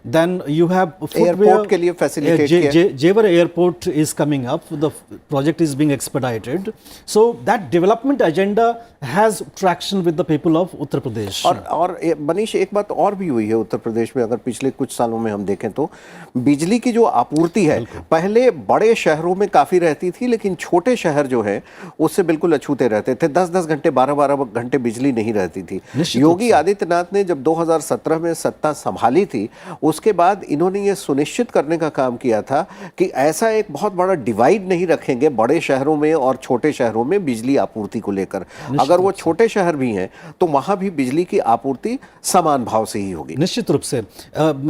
then you have airport के लिए facilitate किया। Jewar airport is coming up, the project is being expedited, so that development agenda has traction with the people of Uttar Pradesh. और मनीष, एक बात और भी हुई है उत्तर प्रदेश में, अगर पिछले कुछ सालों में हम देखें तो बिजली की जो आपूर्ति है पहले बड़े शहरों में काफी रहती थी, लेकिन छोटे शहर जो है उससे बिल्कुल अछूते रहते थे। 10-10 घंटे 12-12 घंटे बिजली नहीं रहती थी। योगी आदित्यनाथ ने जब 2017 में सत्ता संभाली थी, उसके बाद इन्होंने ये सुनिश्चित करने का काम किया था कि ऐसा एक बहुत बड़ा डिवाइड नहीं रखेंगे बड़े शहरों में और छोटे शहरों में बिजली आपूर्ति को लेकर। अगर वो छोटे शहर भी हैं तो वहां भी बिजली की आपूर्ति समान भाव से ही होगी। निश्चित रूप से।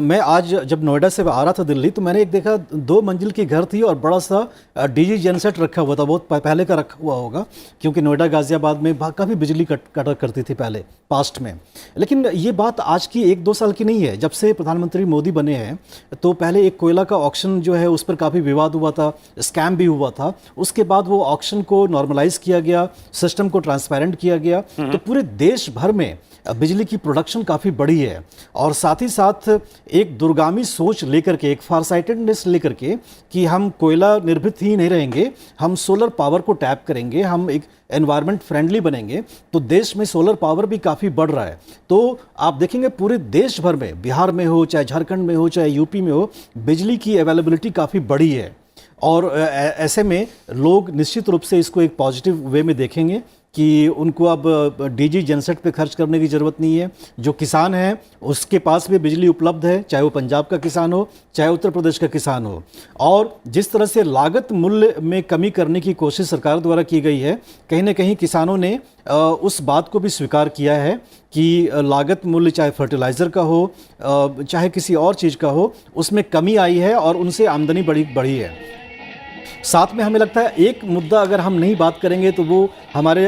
मैं आज जब नोएडा से आ रहा था दिल्ली, तो मैंने एक देखा 2 मंजिल की घर थी और बड़ा सा डीजी जनसेट रखा हुआ था। बहुत पहले का रखा हुआ होगा, क्योंकि नोएडा गाजियाबाद में काफ़ी बिजली कटा करती थी पहले पास्ट में। लेकिन ये बात आज की 1-2 साल की नहीं है। जब से प्रधानमंत्री मोदी बने हैं तो पहले एक कोयला का ऑक्शन जो है उस पर काफ़ी विवाद हुआ था, स्कैम भी हुआ था। उसके बाद वो ऑक्शन को नॉर्मलाइज किया गया, सिस्टम को ट्रांसपेरेंट किया गया, तो पूरे देश भर में बिजली की प्रोडक्शन काफ़ी बड़ी है। और साथ ही साथ एक दूरगामी सोच लेकर के, एक फारसाइटेडनेस लेकर के कि हम कोयला निर्भर ही नहीं रहेंगे, हम सोलर पावर को टैप करेंगे, हम एक एनवायरनमेंट फ्रेंडली बनेंगे, तो देश में सोलर पावर भी काफ़ी बढ़ रहा है। तो आप देखेंगे पूरे देश भर में, बिहार में हो, चाहे झारखंड में हो, चाहे यूपी में हो, बिजली की अवेलेबिलिटी काफ़ी बड़ी है। और ऐसे में लोग निश्चित रूप से इसको एक पॉजिटिव वे में देखेंगे कि उनको अब डीजी जनसेट पे खर्च करने की ज़रूरत नहीं है। जो किसान है उसके पास भी बिजली उपलब्ध है, चाहे वो पंजाब का किसान हो, चाहे उत्तर प्रदेश का किसान हो। और जिस तरह से लागत मूल्य में कमी करने की कोशिश सरकार द्वारा की गई है, कहीं ना कहीं किसानों ने उस बात को भी स्वीकार किया है कि लागत मूल्य चाहे फर्टिलाइज़र का हो, चाहे किसी और चीज़ का हो, उसमें कमी आई है और उनसे आमदनी बढ़ी है। साथ में हमें लगता है एक मुद्दा अगर हम नहीं बात करेंगे तो वो हमारे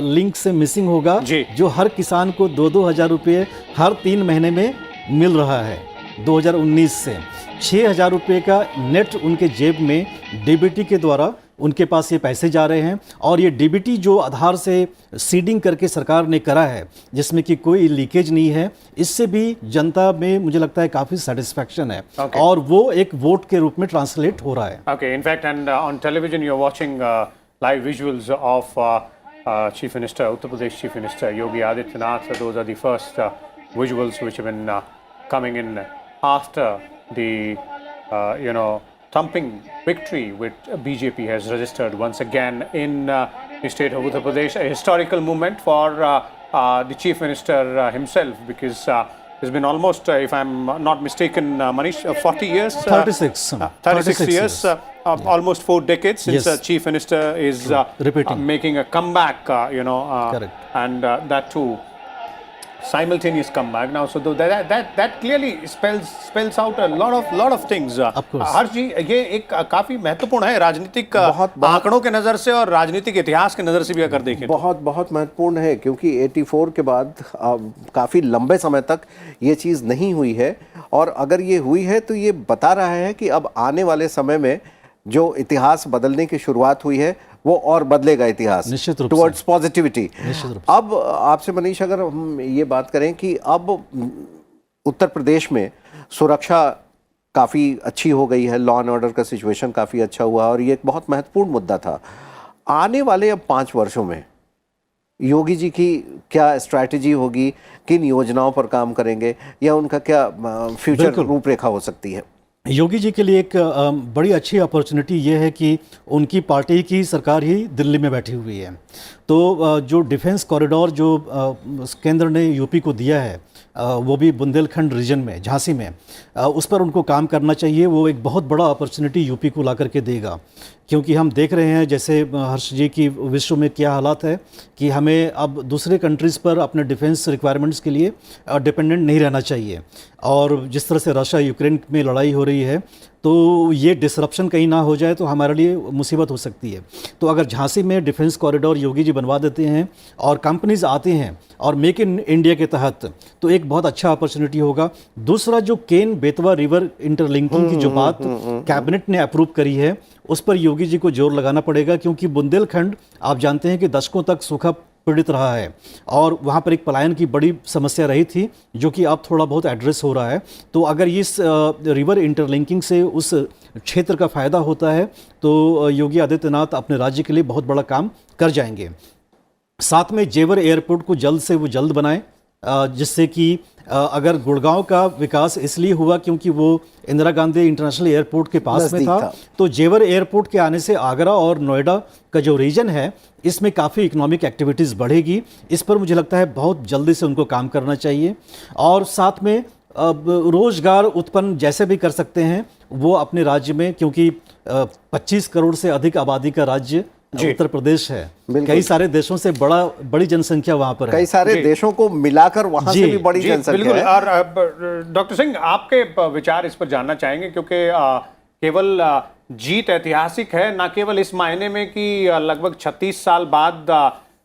लिंक से मिसिंग होगा, जो हर किसान को 2-2 हज़ार रुपये हर 3 महीने में मिल रहा है। 2019 से 6,000 रुपये का नेट उनके जेब में डीबीटी के द्वारा उनके पास ये पैसे जा रहे हैं। और ये डीबीटी जो आधार से सीडिंग करके सरकार ने करा है, जिसमें कि कोई लीकेज नहीं है, इससे भी जनता में मुझे लगता है काफ़ी सेटिस्फैक्शन है। और वो एक वोट के रूप में ट्रांसलेट हो रहा है। Okay, in fact and on television you are watching live visuals of chief minister, Uttar Pradesh chief minister Yogi Adityanath. Those are the first visuals which have been coming in after the thumping victory which BJP has registered once again in the state of Uttar Pradesh. A historical moment for the chief minister himself, because it's been almost, if I'm not mistaken, Manish, 40 years? 36 years, almost 4 decades since the chief minister is making a comeback, Correct. And that too simultaneous comeback now. So that clearly spells out a lot of things. हर्ष जी, ये एक काफी महत्वपूर्ण है राजनीतिक आंकड़ों के नजर से और राजनीतिक इतिहास के नजर से भी अगर देखें। बहुत महत्वपूर्ण है, क्योंकि 84 के बाद काफी लंबे समय तक ये चीज नहीं हुई है। और अगर ये हुई है तो ये बता रहा है कि अब आने वाले समय में जो इतिहास बदलने की शुरुआत हुई है वो और बदलेगा इतिहास टुवर्ड्स पॉजिटिविटी। अब आपसे मनीष, अगर हम ये बात करें कि अब उत्तर प्रदेश में सुरक्षा काफ़ी अच्छी हो गई है, लॉ एंड ऑर्डर का सिचुएशन काफ़ी अच्छा हुआ, और ये एक बहुत महत्वपूर्ण मुद्दा था। आने वाले अब 5 वर्षों में योगी जी की क्या स्ट्रैटेजी होगी, किन योजनाओं पर काम करेंगे, या उनका क्या फ्यूचर रूपरेखा हो सकती है? योगी जी के लिए एक बड़ी अच्छी अपॉर्चुनिटी ये है कि उनकी पार्टी की सरकार ही दिल्ली में बैठी हुई है। तो जो डिफेंस कॉरिडोर जो केंद्र ने यूपी को दिया है, वो भी बुंदेलखंड रीजन में, झांसी में, उस पर उनको काम करना चाहिए। वो एक बहुत बड़ा अपॉर्चुनिटी यूपी को ला करके देगा, क्योंकि हम देख रहे हैं जैसे हर्ष जी की विश्व में क्या हालात है कि हमें अब दूसरे कंट्रीज़ पर अपने डिफेंस रिक्वायरमेंट्स के लिए डिपेंडेंट नहीं रहना चाहिए। और जिस तरह से रशिया यूक्रेन में लड़ाई हो रही है, तो ये डिसरप्शन कहीं ना हो जाए तो हमारे लिए मुसीबत हो सकती है। तो अगर झांसी में डिफेंस कॉरिडोर योगी जी बनवा देते हैं और कंपनीज आते हैं और मेक इन इंडिया के तहत, तो एक बहुत अच्छा अपॉर्चुनिटी होगा। दूसरा, जो केन बेतवा रिवर इंटरलिंकिंग की जो बात कैबिनेट ने अप्रूव करी है, उस पर योगी जी को जोर लगाना पड़ेगा, क्योंकि बुंदेलखंड आप जानते हैं कि दशकों तक सूखा पीड़ित रहा है और वहाँ पर एक पलायन की बड़ी समस्या रही थी, जो कि अब थोड़ा बहुत एड्रेस हो रहा है। तो अगर इस रिवर इंटरलिंकिंग से उस क्षेत्र का फ़ायदा होता है तो योगी आदित्यनाथ अपने राज्य के लिए बहुत बड़ा काम कर जाएंगे। साथ में जेवर एयरपोर्ट को जल्द से वो जल्द बनाएं, जिससे कि अगर गुड़गांव का विकास इसलिए हुआ क्योंकि वो इंदिरा गांधी इंटरनेशनल एयरपोर्ट के पास में था, तो जेवर एयरपोर्ट के आने से आगरा और नोएडा का जो रीजन है इसमें काफ़ी इकोनॉमिक एक्टिविटीज़ बढ़ेगी। इस पर मुझे लगता है बहुत जल्दी से उनको काम करना चाहिए और साथ में रोजगार उत्पन्न जैसे भी कर सकते हैं वो अपने राज्य में, क्योंकि 25 करोड़ से अधिक आबादी का राज्य उत्तर प्रदेश है। कई सारे देशों से बड़ी जनसंख्या वहां पर है, कई सारे देशों को मिलाकर वहां से भी बड़ी जनसंख्या है। और डॉक्टर सिंह, आपके विचार इस पर जानना चाहेंगे, क्योंकि केवल जीत ऐतिहासिक है, ना केवल इस मायने में कि लगभग 36 साल बाद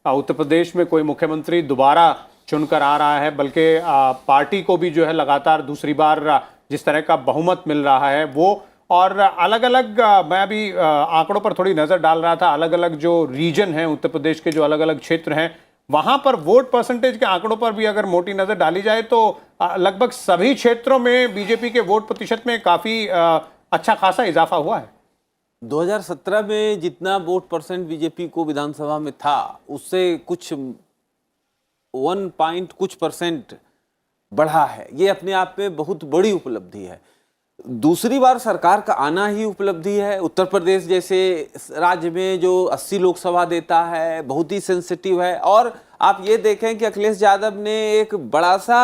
उत्तर प्रदेश में कोई मुख्यमंत्री दोबारा चुनकर आ रहा है, बल्कि पार्टी को भी जो है लगातार दूसरी बार जिस तरह का बहुमत मिल रहा है वो, और अलग अलग मैं अभी आंकड़ों पर थोड़ी नजर डाल रहा था, अलग अलग जो रीजन हैं उत्तर प्रदेश के, जो अलग अलग क्षेत्र हैं, वहां पर वोट परसेंटेज के आंकड़ों पर भी अगर मोटी नजर डाली जाए तो लगभग सभी क्षेत्रों में बीजेपी के वोट प्रतिशत में काफी अच्छा खासा इजाफा हुआ है। 2017 में जितना वोट परसेंट बीजेपी को विधानसभा में था उससे कुछ 1 कुछ परसेंट बढ़ा है। ये अपने आप में बहुत बड़ी उपलब्धि है। दूसरी बार सरकार का आना ही उपलब्धि है। उत्तर प्रदेश जैसे राज्य में जो 80 लोकसभा देता है, बहुत ही सेंसिटिव है। और आप ये देखें कि अखिलेश यादव ने एक बड़ा सा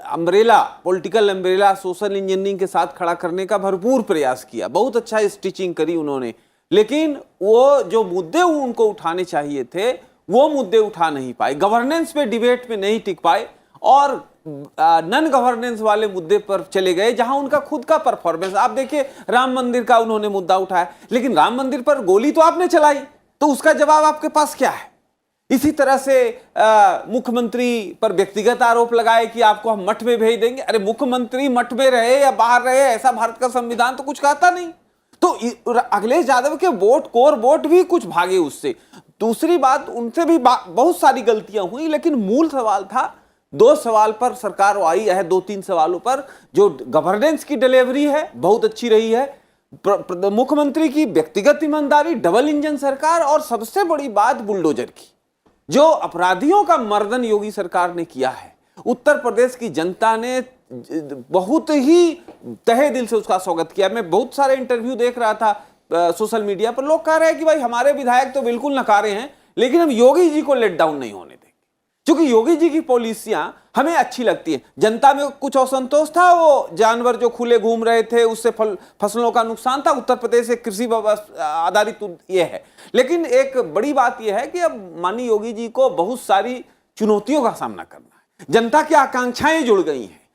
umbrella, political umbrella social engineering के साथ खड़ा करने का भरपूर प्रयास किया, बहुत अच्छा स्टिचिंग करी उन्होंने, लेकिन वो जो मुद्दे उनको उठाने चाहिए थे वो मुद्दे उठा नहीं पाए, गवर्नेंस पे डिबेट में नहीं टिक पाए और नन गवर्नेंस वाले मुद्दे पर चले गए जहां उनका खुद का परफॉर्मेंस। आप देखिए, राम मंदिर का उन्होंने मुद्दा उठाया, लेकिन राम मंदिर पर गोली तो आपने चलाई, तो उसका जवाब आपके पास क्या है? इसी तरह से मुख्यमंत्री पर व्यक्तिगत आरोप लगाए कि आपको हम मठ में भेज देंगे। अरे मुख्यमंत्री मठ में रहे या बाहर रहे, ऐसा भारत का संविधान तो कुछ कहता नहीं। तो अखिलेश यादव के वोट, कोर वोट भी कुछ भागे उससे। दूसरी बात, उनसे भी बहुत सारी गलतियां हुई, लेकिन मूल सवाल था, 2 सवाल पर सरकार आई है, 2-3 सवालों पर जो गवर्नेंस की डिलीवरी है बहुत अच्छी रही है, मुख्यमंत्री की व्यक्तिगत ईमानदारी, डबल इंजन सरकार, और सबसे बड़ी बात बुलडोजर की, जो अपराधियों का मर्दन योगी सरकार ने किया है। उत्तर प्रदेश की जनता ने बहुत ही तहे दिल से उसका स्वागत किया। मैं बहुत सारे इंटरव्यू देख रहा था सोशल मीडिया पर, लोग कह रहे हैं कि भाई हमारे विधायक तो बिल्कुल नकारे हैं, लेकिन हम योगी जी को लेट डाउन नहीं होने देंगे, क्योंकि योगी जी की पॉलिसियां हमें अच्छी लगती है। जनता में कुछ असंतोष था, वो जानवर जो खुले घूम रहे थे उससे फसलों का नुकसान था। उत्तर प्रदेश एक कृषि आधारित ये है, लेकिन एक बड़ी बात यह है कि अब माननीय योगी जी को बहुत सारी चुनौतियों का सामना करना है। जनता की आकांक्षाएं जुड़ गई हैं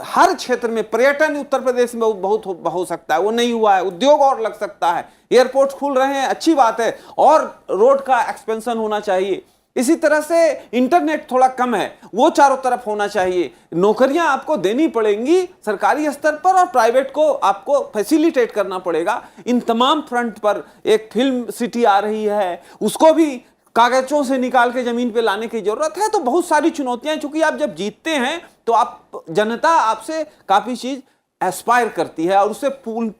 हर क्षेत्र में। पर्यटन उत्तर प्रदेश में बहुत हो सकता है, वो नहीं हुआ है। उद्योग और लग सकता है, एयरपोर्ट खुल रहे हैं, अच्छी बात है, और रोड का एक्सपेंशन होना चाहिए। इसी तरह से इंटरनेट थोड़ा कम है, वो चारों तरफ होना चाहिए। नौकरियां आपको देनी पड़ेंगी सरकारी स्तर पर, और प्राइवेट को आपको फैसिलिटेट करना पड़ेगा। इन तमाम फ्रंट पर एक फिल्म सिटी आ रही है, उसको भी कागजों से निकाल के जमीन पे लाने की जरूरत है। तो बहुत सारी चुनौतियां, चूंकि आप जब जीतते हैं तो आप, जनता आपसे काफी चीज एस्पायर करती है और उसे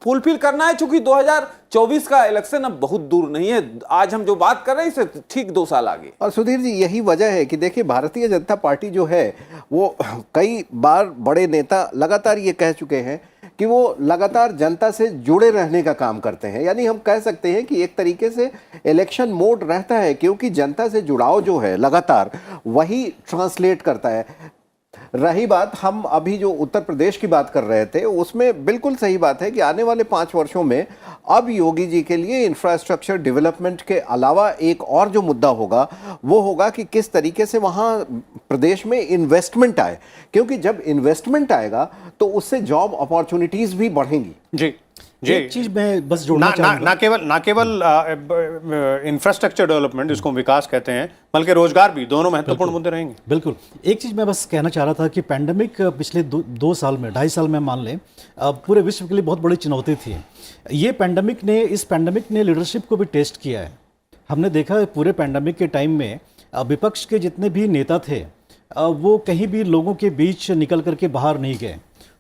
फुलफिल करना है। चूंकि 2024 का इलेक्शन अब बहुत दूर नहीं है, आज हम जो बात कर रहे हैं इससे ठीक 2 साल आगे। और सुधीर जी, यही वजह है कि देखिए, भारतीय जनता पार्टी जो है वो कई बार बड़े नेता लगातार ये कह चुके हैं कि वो लगातार जनता से जुड़े रहने का काम करते हैं। यानी हम कह सकते हैं कि एक तरीके से इलेक्शन मोड रहता है, क्योंकि जनता से जुड़ाव जो है लगातार वही ट्रांसलेट करता है। रही बात, हम अभी जो उत्तर प्रदेश की बात कर रहे थे, उसमें बिल्कुल सही बात है कि आने वाले 5 वर्षों में अब योगी जी के लिए इंफ्रास्ट्रक्चर डेवलपमेंट के अलावा एक और जो मुद्दा होगा वो होगा कि किस तरीके से वहाँ प्रदेश में इन्वेस्टमेंट आए, क्योंकि जब इन्वेस्टमेंट आएगा तो उससे जॉब अपॉर्चुनिटीज भी बढ़ेंगी। जी जी, एक चीज मैं बस जोड़ना चाहूंगा, ना केवल इंफ्रास्ट्रक्चर डेवलपमेंट, जिसको विकास कहते हैं, बल्कि रोजगार भी, दोनों महत्वपूर्ण मुद्दे रहेंगे। बिल्कुल। एक चीज मैं बस कहना चाह रहा था कि पैंडेमिक पिछले 2 साल में, 2.5 साल में मान लें, पूरे विश्व के लिए बहुत बड़ी चुनौती थी। इस पैंडेमिक ने लीडरशिप को भी टेस्ट किया है। हमने देखा है पूरे पैंडेमिक के टाइम में विपक्ष के जितने भी नेता थे वो कहीं भी लोगों के बीच निकल करके बाहर नहीं गए।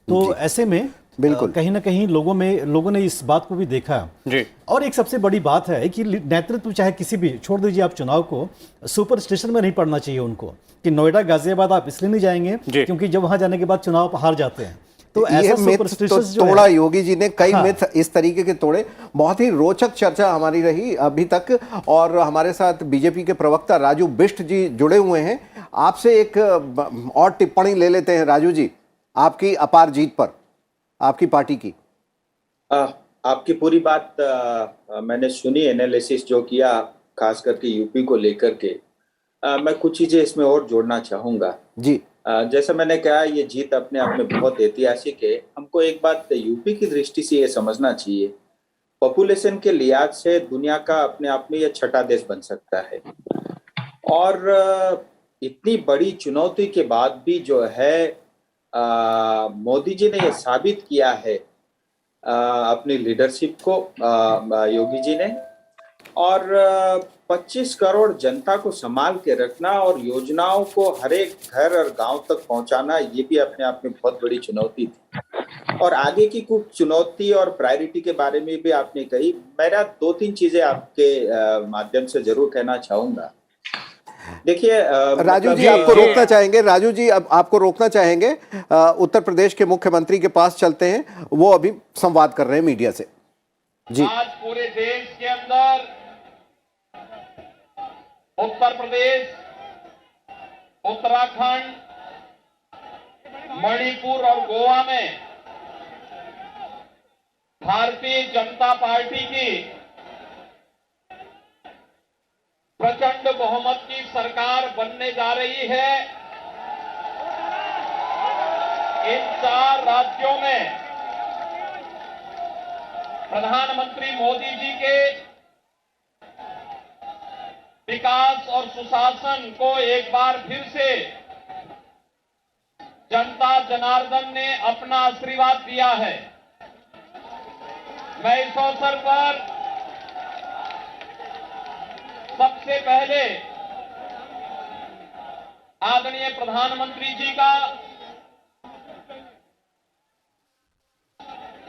तो ऐसे में बिल्कुल कहीं ना कहीं लोगों ने इस बात को भी देखा जी। और एक सबसे बड़ी बात है कि नेतृत्व चाहे किसी भी, छोड़ दीजिए आप चुनाव को, सुपर स्टेशन में नहीं पड़ना चाहिए उनको कि नोएडा गाजियाबाद आप इसलिए नहीं जाएंगे क्योंकि जब वहां जाने के बाद चुनाव आप हार जाते हैं। तो ये ऐसा मिथ सुपरस्टिशंस तो जो तोड़ा है, योगी जी ने, कई हाँ। मिथ इस तरीके के तोड़े। बहुत ही रोचक चर्चा हमारी रही अभी तक और हमारे साथ बीजेपी के प्रवक्ता राजू बिष्ट जी जुड़े हुए हैं। आपसे एक और टिप्पणी ले लेते हैं राजू जी, आपकी अपार जीत पर, आपकी पार्टी की। आपकी पूरी बात मैंने सुनी, एनालिसिस जो किया खास करके यूपी को लेकर के। मैं कुछ चीजें इसमें और जोड़ना चाहूंगा जी। जैसा मैंने कहा, ये जीत अपने आप में बहुत ऐतिहासिक है। हमको एक बात यूपी की दृष्टि से ये समझना चाहिए, पॉपुलेशन के लिहाज से दुनिया का अपने आप में ये छठा देश बन सकता है। और इतनी बड़ी चुनौती के बाद भी जो है मोदी जी ने ये साबित किया है अपनी लीडरशिप को, योगी जी ने, और 25 करोड़ जनता को संभाल के रखना और योजनाओं को हर एक घर और गांव तक पहुंचाना, ये भी अपने आप में बहुत बड़ी चुनौती थी। और आगे की कुछ चुनौती और प्रायोरिटी के बारे में भी आपने कही। मेरा 2-3 चीजें आपके माध्यम से जरूर कहना चाहूंगा। देखिए राजू जी आपको रोकना चाहेंगे, राजू जी अब आपको रोकना चाहेंगे। उत्तर प्रदेश के मुख्यमंत्री के पास चलते हैं, वो अभी संवाद कर रहे हैं मीडिया से। जी। आज पूरे देश के अंदर उत्तर प्रदेश, उत्तराखंड, मणिपुर और गोवा में भारतीय जनता पार्टी की प्रचंड बहुमत की सरकार बनने जा रही है। इन 4 राज्यों में प्रधानमंत्री मोदी जी के विकास और सुशासन को एक बार फिर से जनता जनार्दन ने अपना आशीर्वाद दिया है। मैं इस अवसर पर सबसे पहले आदरणीय प्रधानमंत्री जी का,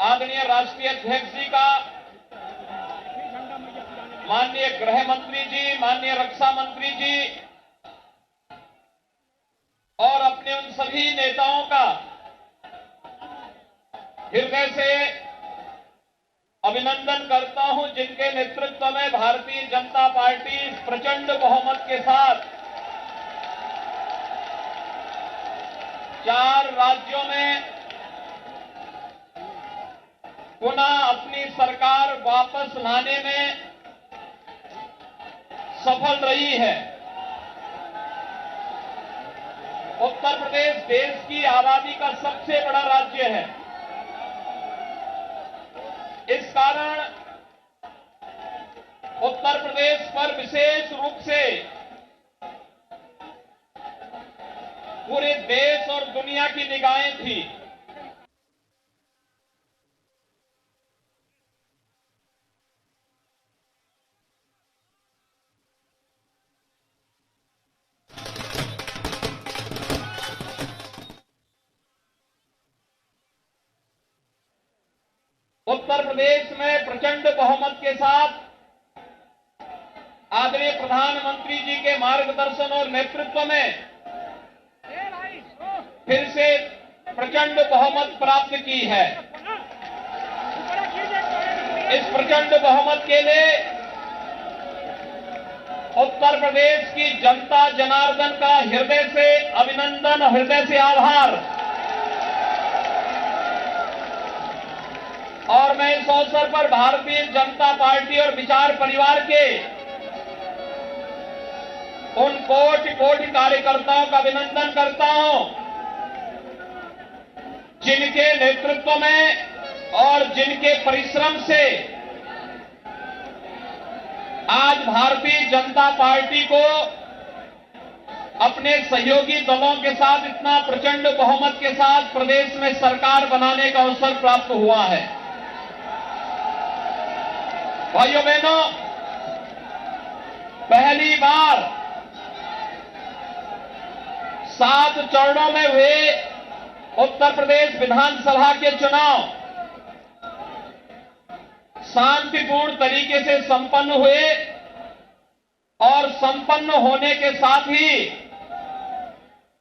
आदरणीय राष्ट्रीय अध्यक्ष जी का, माननीय गृह मंत्री जी, माननीय रक्षा मंत्री जी और अपने उन सभी नेताओं का हृदय से अभिनंदन करता हूं जिनके नेतृत्व में भारतीय जनता पार्टी इस प्रचंड बहुमत के साथ 4 राज्यों में पुनः अपनी सरकार वापस लाने में सफल रही है। उत्तर प्रदेश देश की आबादी का सबसे बड़ा राज्य है। इस कारण उत्तर प्रदेश पर विशेष रूप से पूरे देश और दुनिया की निगाहें थी। उत्तर प्रदेश में प्रचंड बहुमत के साथ आदरणीय प्रधानमंत्री जी के मार्गदर्शन और नेतृत्व में फिर से प्रचंड बहुमत प्राप्त की है। इस प्रचंड बहुमत के लिए उत्तर प्रदेश की जनता जनार्दन का हृदय से अभिनंदन, हृदय से आभार। और मैं इस अवसर पर भारतीय जनता पार्टी और विचार परिवार के उन कोटि-कोटि कार्यकर्ताओं का अभिनंदन करता हूं जिनके नेतृत्व में और जिनके परिश्रम से आज भारतीय जनता पार्टी को अपने सहयोगी दलों के साथ इतना प्रचंड बहुमत के साथ प्रदेश में सरकार बनाने का अवसर प्राप्त हुआ है। भाइयों बहनों, पहली बार 7 चरणों में हुए उत्तर प्रदेश विधानसभा के चुनाव शांतिपूर्ण तरीके से संपन्न हुए और संपन्न होने के साथ ही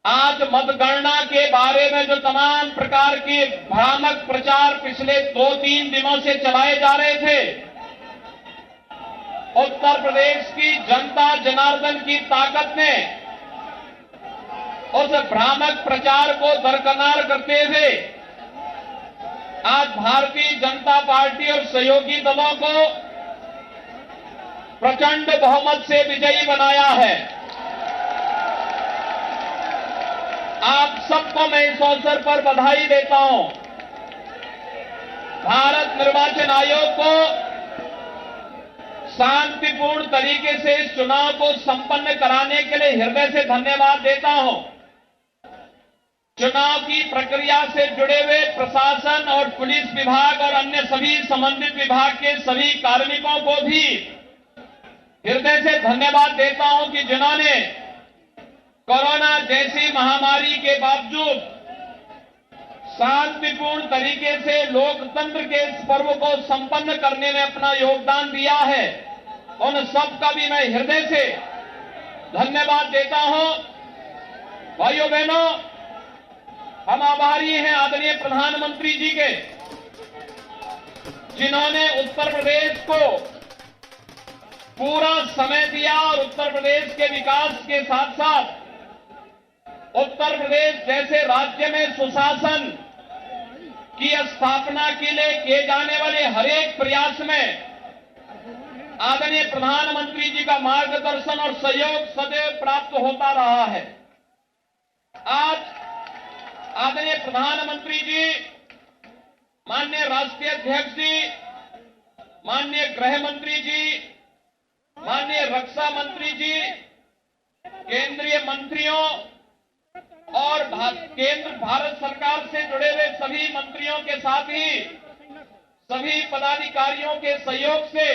आज मतगणना के बारे में जो तमाम प्रकार के भ्रामक प्रचार पिछले 2-3 दिनों से चलाए जा रहे थे, उत्तर प्रदेश की जनता जनार्दन की ताकत ने उस भ्रामक प्रचार को दरकिनार करते हुए आज भारतीय जनता पार्टी और सहयोगी दलों को प्रचंड बहुमत से विजयी बनाया है। आप सबको मैं इस अवसर पर बधाई देता हूं। भारत निर्वाचन आयोग को शांतिपूर्ण तरीके से इस चुनाव को संपन्न कराने के लिए हृदय से धन्यवाद देता हूं। चुनाव की प्रक्रिया से जुड़े हुए प्रशासन और पुलिस विभाग और अन्य सभी संबंधित विभाग के सभी कार्मिकों को भी हृदय से धन्यवाद देता हूं कि जिन्होंने कोरोना जैसी महामारी के बावजूद शांतिपूर्ण तरीके से लोकतंत्र के इस पर्व को संपन्न करने में अपना योगदान दिया है। उन सबका भी मैं हृदय से धन्यवाद देता हूं। भाइयों बहनों, हम आभारी हैं आदरणीय प्रधानमंत्री जी के, जिन्होंने उत्तर प्रदेश को पूरा समय दिया और उत्तर प्रदेश के विकास के साथ साथ उत्तर प्रदेश जैसे राज्य में सुशासन की स्थापना के लिए किए जाने वाले हर एक प्रयास में आदरणीय प्रधानमंत्री जी का मार्गदर्शन और सहयोग सदैव प्राप्त होता रहा है। आज आदरणीय प्रधानमंत्री जी, माननीय राष्ट्रीय अध्यक्ष जी, माननीय गृह मंत्री जी, माननीय रक्षा मंत्री जी, केंद्रीय मंत्रियों और केंद्र भारत सरकार से जुड़े हुए सभी मंत्रियों के साथ ही सभी पदाधिकारियों के सहयोग से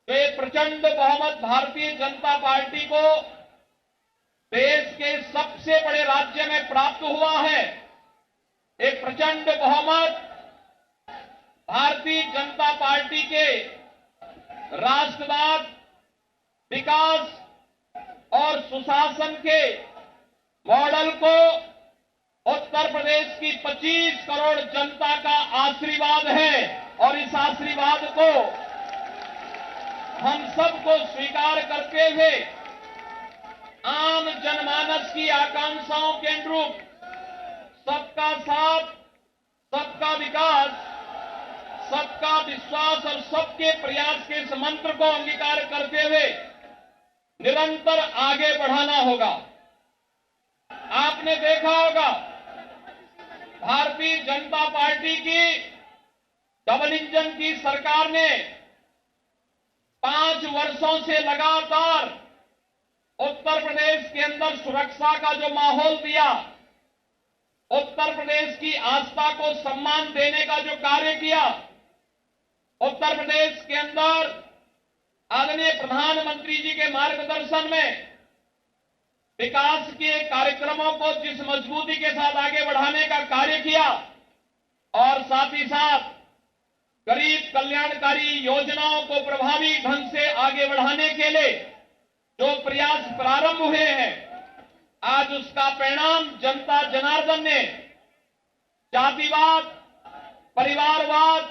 वे प्रचंड बहुमत भारतीय जनता पार्टी को देश के सबसे बड़े राज्य में प्राप्त हुआ है। एक प्रचंड बहुमत भारतीय जनता पार्टी के राष्ट्रवाद, विकास और सुशासन के मॉडल को उत्तर प्रदेश की 25 करोड़ जनता का आशीर्वाद है और इस आशीर्वाद को हम सबको स्वीकार करते हुए आम जनमानस की आकांक्षाओं के अनुरूप सबका साथ, सबका विकास, सबका विश्वास और सबके प्रयास के इस मंत्र को अंगीकार करते हुए निरंतर आगे बढ़ाना होगा। आपने देखा होगा भारतीय जनता पार्टी की डबल इंजन की सरकार ने 5 वर्षों से लगातार उत्तर प्रदेश के अंदर सुरक्षा का जो माहौल दिया, उत्तर प्रदेश की आस्था को सम्मान देने का जो कार्य किया, उत्तर प्रदेश के अंदर आदरणीय प्रधानमंत्री जी के मार्गदर्शन में विकास के कार्यक्रमों को जिस मजबूती के साथ आगे बढ़ाने का कार्य किया और साथ ही साथ गरीब कल्याणकारी योजनाओं को प्रभावी ढंग से आगे बढ़ाने के लिए जो प्रयास प्रारंभ हुए हैं, आज उसका परिणाम जनता जनार्दन ने जातिवाद, परिवारवाद,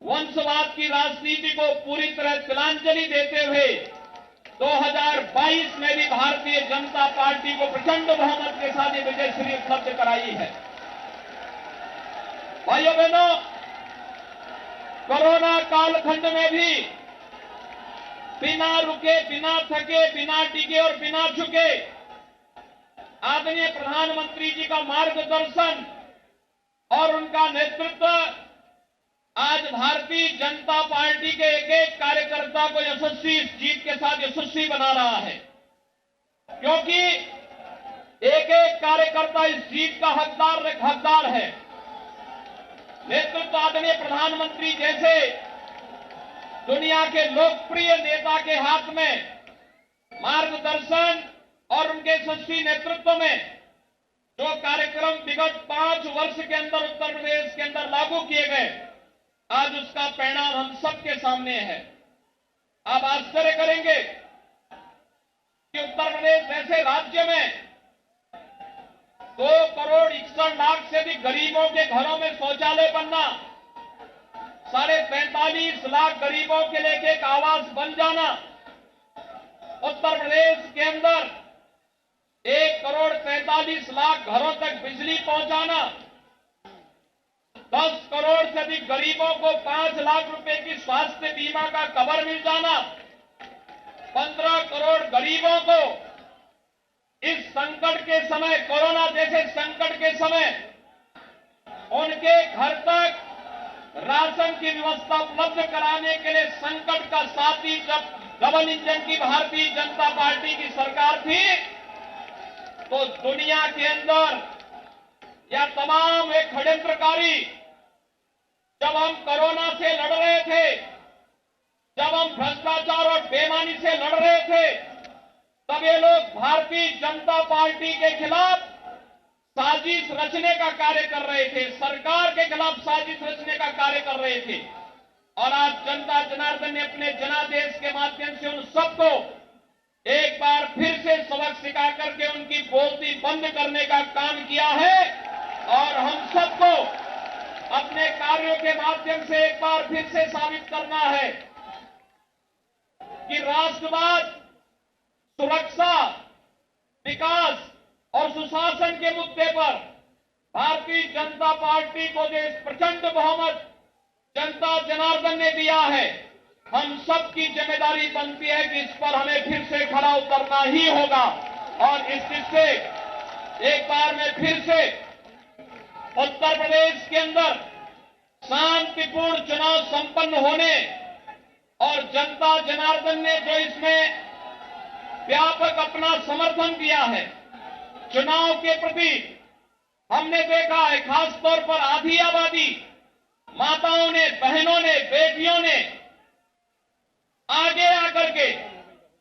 वंशवाद की राजनीति को पूरी तरह तिलांजलि देते हुए 2022 में भी भारतीय जनता पार्टी को प्रचंड बहुमत के साथ ये विजय श्री उपलब्ध कराई है। भाइयों बहनों, कोरोना कालखंड में भी बिना रुके, बिना थके, बिना टिके और बिना झुके आदरणीय प्रधानमंत्री जी का मार्गदर्शन और उनका नेतृत्व आज भारतीय जनता पार्टी के एक एक कार्यकर्ता को यशस्वी, इस जीत के साथ यशस्वी बना रहा है, क्योंकि एक एक कार्यकर्ता इस जीत का हकदार है। नेतृत्व आदरणीय प्रधानमंत्री जैसे दुनिया के लोकप्रिय नेता के हाथ में मार्गदर्शन और उनके यशस्वी नेतृत्व में जो कार्यक्रम विगत 5 वर्ष के अंदर उत्तर प्रदेश के अंदर लागू किए गए, आज उसका परिणाम हम सबके सामने है। आप आश्चर्य करेंगे कि उत्तर प्रदेश जैसे राज्य में 2,61,00,000 से अधिक गरीबों के घरों में शौचालय बनना, 45.5 लाख गरीबों के लिए एक आवास बन जाना, उत्तर प्रदेश के अंदर 1,45,00,000 घरों तक बिजली पहुंचाना, 10 करोड़ से अधिक गरीबों को 5 लाख रुपए की स्वास्थ्य बीमा का कवर मिल जाना, 15 करोड़ गरीबों को इस संकट के समय, कोरोना जैसे संकट के समय उनके घर तक राशन की व्यवस्था उपलब्ध कराने के लिए संकट का साथी जब डबल इंजन की भारतीय जनता पार्टी की सरकार थी, तो दुनिया के अंदर या तमाम एक षड्यंत्रकारी जब हम कोरोना से लड़ रहे थे, जब हम भ्रष्टाचार और बेईमानी से लड़ रहे थे, तब ये लोग भारतीय जनता पार्टी के खिलाफ साजिश रचने का कार्य कर रहे थे, सरकार के खिलाफ साजिश रचने का कार्य कर रहे थे। और आज जनता जनार्दन ने अपने जनादेश के माध्यम से उन सबको एक बार फिर से सबक सिखा करके उनकी बोलती बंद करने का काम किया है। और हम सबको अपने कार्यों के माध्यम से एक बार फिर से साबित करना है कि राष्ट्रवाद, सुरक्षा, विकास और सुशासन के मुद्दे पर भारतीय जनता पार्टी को जो इस प्रचंड बहुमत जनता जनार्दन ने दिया है, हम सबकी जिम्मेदारी बनती है कि इस पर हमें फिर से खड़ा उतरना ही होगा। और इस से एक बार मैं फिर से उत्तर प्रदेश के अंदर शांतिपूर्ण चुनाव संपन्न होने और जनता जनार्दन ने जो इसमें व्यापक अपना समर्थन दिया है चुनाव के प्रति, हमने देखा है खास तौर पर आधी आबादी, माताओं ने, बहनों ने, बेटियों ने आगे आकर के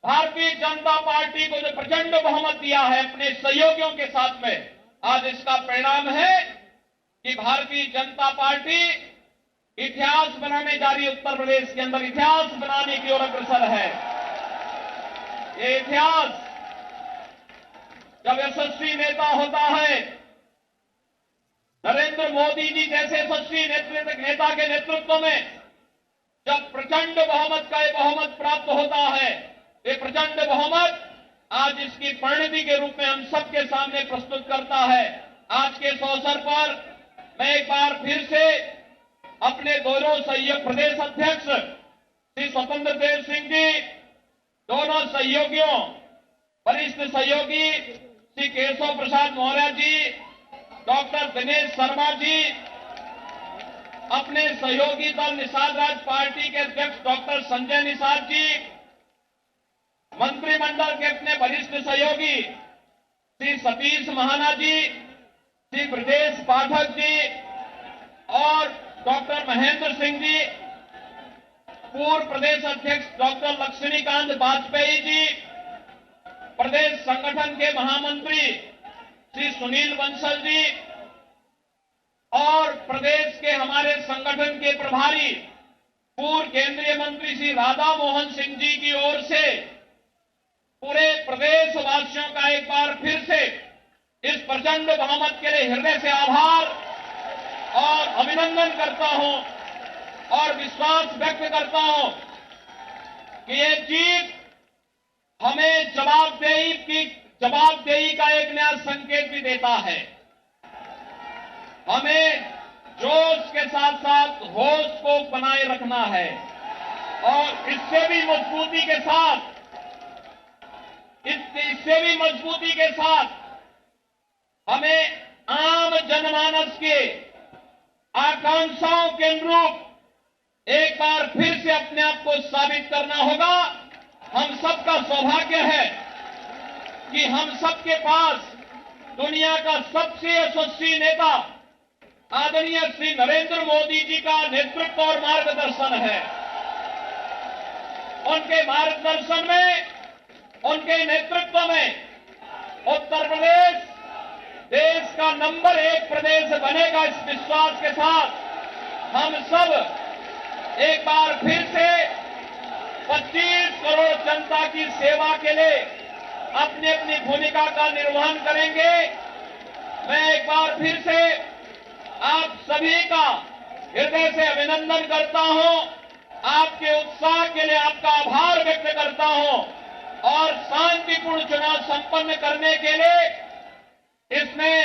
भारतीय जनता पार्टी को जो प्रचंड बहुमत दिया है अपने सहयोगियों के साथ में, आज इसका परिणाम है कि भारतीय जनता पार्टी इतिहास बनाने जा रही है। उत्तर प्रदेश के अंदर इतिहास बनाने की ओर अग्रसर है। ये इतिहास जब यशस्वी नेता होता है, नरेंद्र मोदी जी जैसे यशस्वी नेता के नेतृत्व में जब प्रचंड बहुमत का ये बहुमत प्राप्त होता है, ये प्रचंड बहुमत आज इसकी परिणति के रूप में हम सबके सामने प्रस्तुत करता है। आज के इस अवसर पर मैं एक बार फिर से अपने दोनों सहयोग प्रदेश अध्यक्ष श्री स्वतंत्र देव सिंह जी, दोनों सहयोगियों, वरिष्ठ सहयोगी श्री केशव प्रसाद मौर्य जी, डॉक्टर दिनेश शर्मा जी, अपने सहयोगी दल निषाद राज पार्टी के अध्यक्ष डॉक्टर संजय निषाद जी, मंत्रिमंडल के अपने वरिष्ठ सहयोगी श्री सतीश महाना जी, श्री ब्रजेश पाठक जी और डॉक्टर महेंद्र सिंह जी, पूर्व प्रदेश अध्यक्ष डॉक्टर लक्ष्मीकांत वाजपेयी जी, प्रदेश संगठन के महामंत्री श्री सुनील बंसल जी और प्रदेश के हमारे संगठन के प्रभारी पूर्व केंद्रीय मंत्री श्री राधा मोहन सिंह जी की ओर से पूरे प्रदेश वासियों का एक बार फिर से इस प्रचंड बहुमत के लिए हृदय से आभार और अभिनंदन करता हूं और विश्वास व्यक्त करता हूं कि ये जीत हमें जवाबदेही का एक नया संकेत भी देता है। हमें जोश के साथ साथ होश को बनाए रखना है और इससे भी मजबूती के साथ हमें आम जनमानस के आकांक्षाओं के अनुरूप एक बार फिर से अपने आप को साबित करना होगा। हम सबका सौभाग्य है कि हम सबके पास दुनिया का सबसे यशस्वी नेता आदरणीय श्री नरेंद्र मोदी जी का नेतृत्व और मार्गदर्शन है। उनके मार्गदर्शन में, उनके नेतृत्व में उत्तर प्रदेश देश का नंबर 1 प्रदेश बनेगा। इस विश्वास के साथ हम सब एक बार फिर से 25 करोड़ जनता की सेवा के लिए अपनी अपनी भूमिका का निर्वहन करेंगे। मैं एक बार फिर से आप सभी का हृदय से अभिनंदन करता हूं, आपके उत्साह के लिए आपका आभार व्यक्त करता हूं और शांतिपूर्ण चुनाव संपन्न करने के लिए इसमें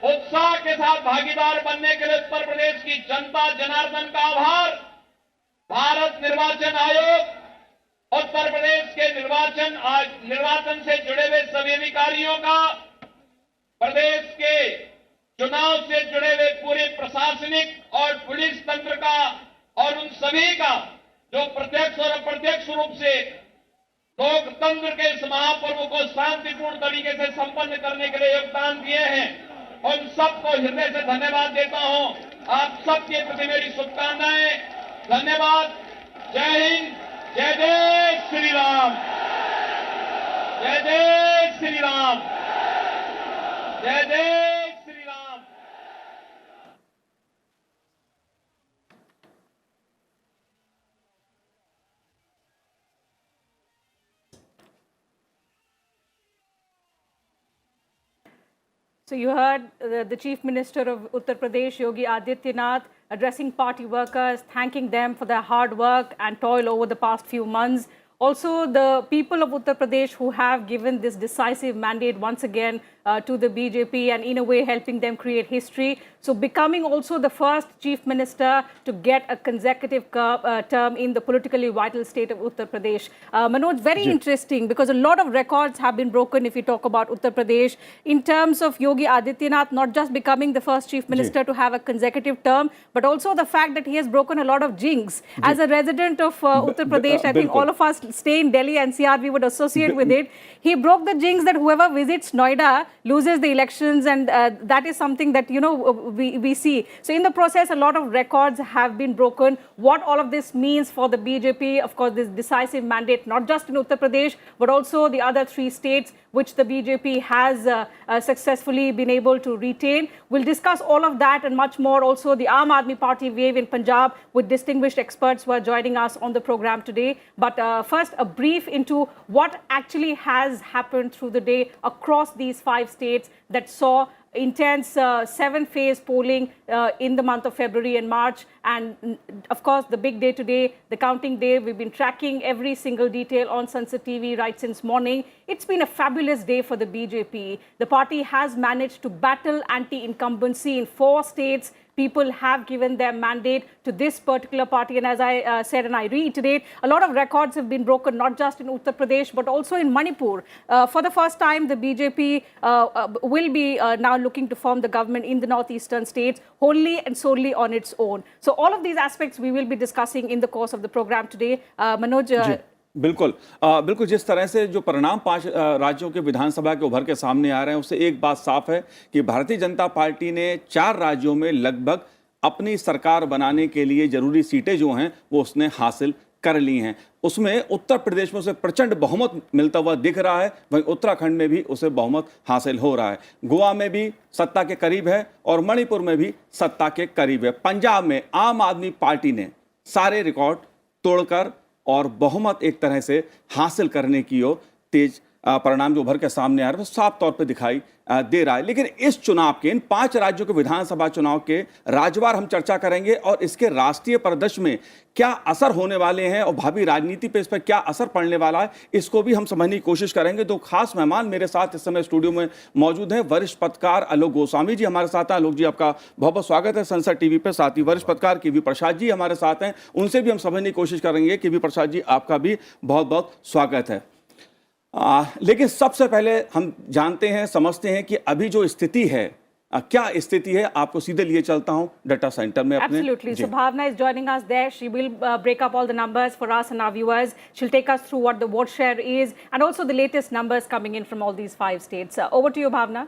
उत्साह के साथ भागीदार बनने के लिए उत्तर प्रदेश की जनता जनार्दन का आभार। भारत निर्वाचन आयोग, उत्तर प्रदेश के निर्वाचन से जुड़े हुए सभी अधिकारियों का, प्रदेश के चुनाव से जुड़े हुए पूरे प्रशासनिक और पुलिस तंत्र का और उन सभी का जो प्रत्यक्ष और अप्रत्यक्ष रूप से लोकतंत्र के इस महापर्व को शांतिपूर्ण तरीके से संपन्न करने के लिए योगदान दिए हैं, उन सबको हृदय से धन्यवाद देता हूं। आप सबके प्रति मेरी शुभकामनाएं। धन्यवाद। जय हिंद, जय जय श्री राम, जय जय श्री राम, जय जय Shri Ram. So you heard the Chief Minister of Uttar Pradesh, Yogi Adityanath, addressing party workers, thanking them for their hard work and toil over the past few months. Also, the people of Uttar Pradesh who have given this decisive mandate once again to the BJP and in a way helping them create history. So becoming also the first Chief Minister to get a consecutive term in the politically vital state of Uttar Pradesh. Manoj, very interesting because a lot of records have been broken if we talk about Uttar Pradesh in terms of Yogi Adityanath not just becoming the first Chief Minister to have a consecutive term, but also the fact that he has broken a lot of jinx. As a resident of Uttar Pradesh, I think all of us stay in Delhi NCR, we would associate with it. He broke the jinx that whoever visits Noida loses the elections, and that is something that, you know, we see. So in the process, a lot of records have been broken. What all of this means for the BJP, of course, this decisive mandate, not just in Uttar Pradesh, but also the other 3 states which the BJP has successfully been able to retain. We'll discuss all of that and much more. Also, the Aam Aadmi Party wave in Punjab with distinguished experts who are joining us on the program today. But first, a brief into what actually has happened through the day across these 5 states that saw intense 7-phase polling in the month of February and March. And of course, the big day today, the counting day. We've been tracking every single detail on Sunset TV right since morning. It's been a fabulous day for the BJP. The party has managed to battle anti-incumbency in 4 states. People have given their mandate to this particular party. And as I said, and I reiterate, a lot of records have been broken, not just in Uttar Pradesh, but also in Manipur. For the first time, the BJP will be now looking to form the government in the northeastern states, wholly and solely on its own. So all of these aspects we will be discussing in the course of the program today. Manoj, बिल्कुल बिल्कुल जिस तरह से जो परिणाम 5 राज्यों के विधानसभा के उभर के सामने आ रहे हैं उससे एक बात साफ है कि भारतीय जनता पार्टी ने 4 राज्यों में लगभग अपनी सरकार बनाने के लिए जरूरी सीटें जो हैं वो उसने हासिल कर ली हैं। उसमें उत्तर प्रदेश में उसे प्रचंड बहुमत मिलता हुआ दिख रहा है, वहीं उत्तराखंड में भी उसे बहुमत हासिल हो रहा है। गोवा में भी सत्ता के करीब है और मणिपुर में भी सत्ता के करीब है। पंजाब में आम आदमी पार्टी ने सारे रिकॉर्ड तोड़कर और बहुमत एक तरह से हासिल करने की ओर तेज परिणाम जो उभर के सामने आ रहे हैं साफ तौर पे दिखाई दे रहा है। लेकिन इस चुनाव के इन 5 राज्यों के विधानसभा चुनाव के राज्यवार हम चर्चा करेंगे और इसके राष्ट्रीय परिदृश्य में क्या असर होने वाले हैं और भावी राजनीति पे इस पर क्या असर पड़ने वाला है, इसको भी हम समझने की कोशिश करेंगे। 2 खास मेहमान मेरे साथ इस समय स्टूडियो में मौजूद हैं। वरिष्ठ पत्रकार आलोक गोस्वामी जी हमारे साथ हैं। आलोक जी, आपका बहुत बहुत स्वागत है संसद टीवी पे। साथ ही वरिष्ठ पत्रकार के.वी. प्रसाद जी हमारे साथ हैं, उनसे भी हम समझने की कोशिश करेंगे। के.वी. प्रसाद जी, आपका भी बहुत बहुत स्वागत है। लेकिन सबसे पहले हम जानते हैं, समझते हैं कि अभी जो स्थिति है, क्या स्थिति है, आपको सीधे लिए चलता हूं डाटा सेंटर में अपने। Absolutely. So Bhavna is joining us there. She will break up all the numbers for us and our viewers. She'll take us through what the vote share is and also the latest numbers coming in from all these 5 states. Over to you, Bhavna.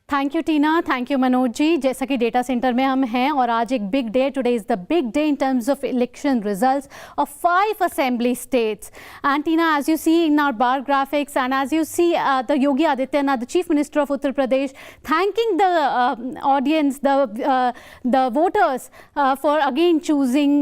Thank you Tina, thank you Manoj ji. जैसा कि data centre में हम हैं और आज एक big day, today is the big day in terms of election results of 5 assembly states. And Tina, as you see in our bar graphics and as you see the Yogi Adityanath, the Chief Minister of Uttar Pradesh, thanking the audience, the voters for again choosing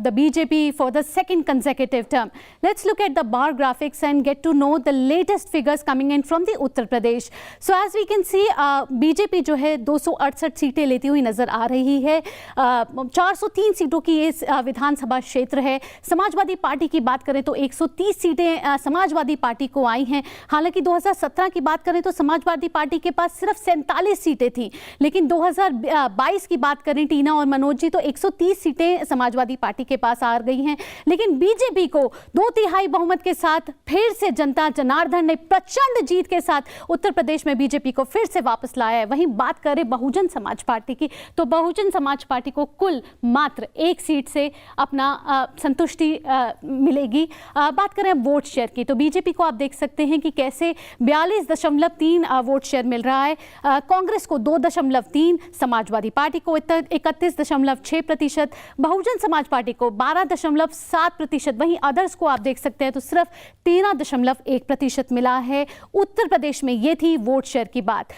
the BJP for the second consecutive term. Let's look at the bar graphics and get to know the latest figures coming in from the Uttar Pradesh. So as we can see, BJP जो है 268 सीटें लेती हुई नजर आ रही है। 403 सीटों की ये विधानसभा क्षेत्र है। समाजवादी पार्टी की बात करें तो 130 सीटें समाजवादी पार्टी को आई हैं। हालांकि 2017 की बात करें तो समाजवादी पार्टी के पास सिर्फ 47 सीटें थी, लेकिन 2022 की बात करें टीना और मनोज जी तो 130 सीटें समाजवादी पार्टी के पास आ गई हैं। लेकिन बीजेपी को 2/3 बहुमत के साथ फिर से जनता जनार्दन ने प्रचंड जीत के साथ उत्तर प्रदेश में बीजेपी को फिर से वापस लाया है। वहीं बात करें बहुजन समाज पार्टी की तो बहुजन समाज पार्टी को कुल मात्र 1 सीट से अपना संतुष्टि मिलेगी। बात करें वोट शेयर की तो बीजेपी को आप देख सकते हैं कि कैसे 42.3 वोट शेयर मिल रहा है। कांग्रेस को 2.3, समाजवादी पार्टी को 31.6%, बहुजन समाज पार्टी को 12.7%, वहीं अदर्स को आप देख सकते हैं तो सिर्फ 13.1% मिला है। उत्तर प्रदेश में ये थी वोट शेयर की बात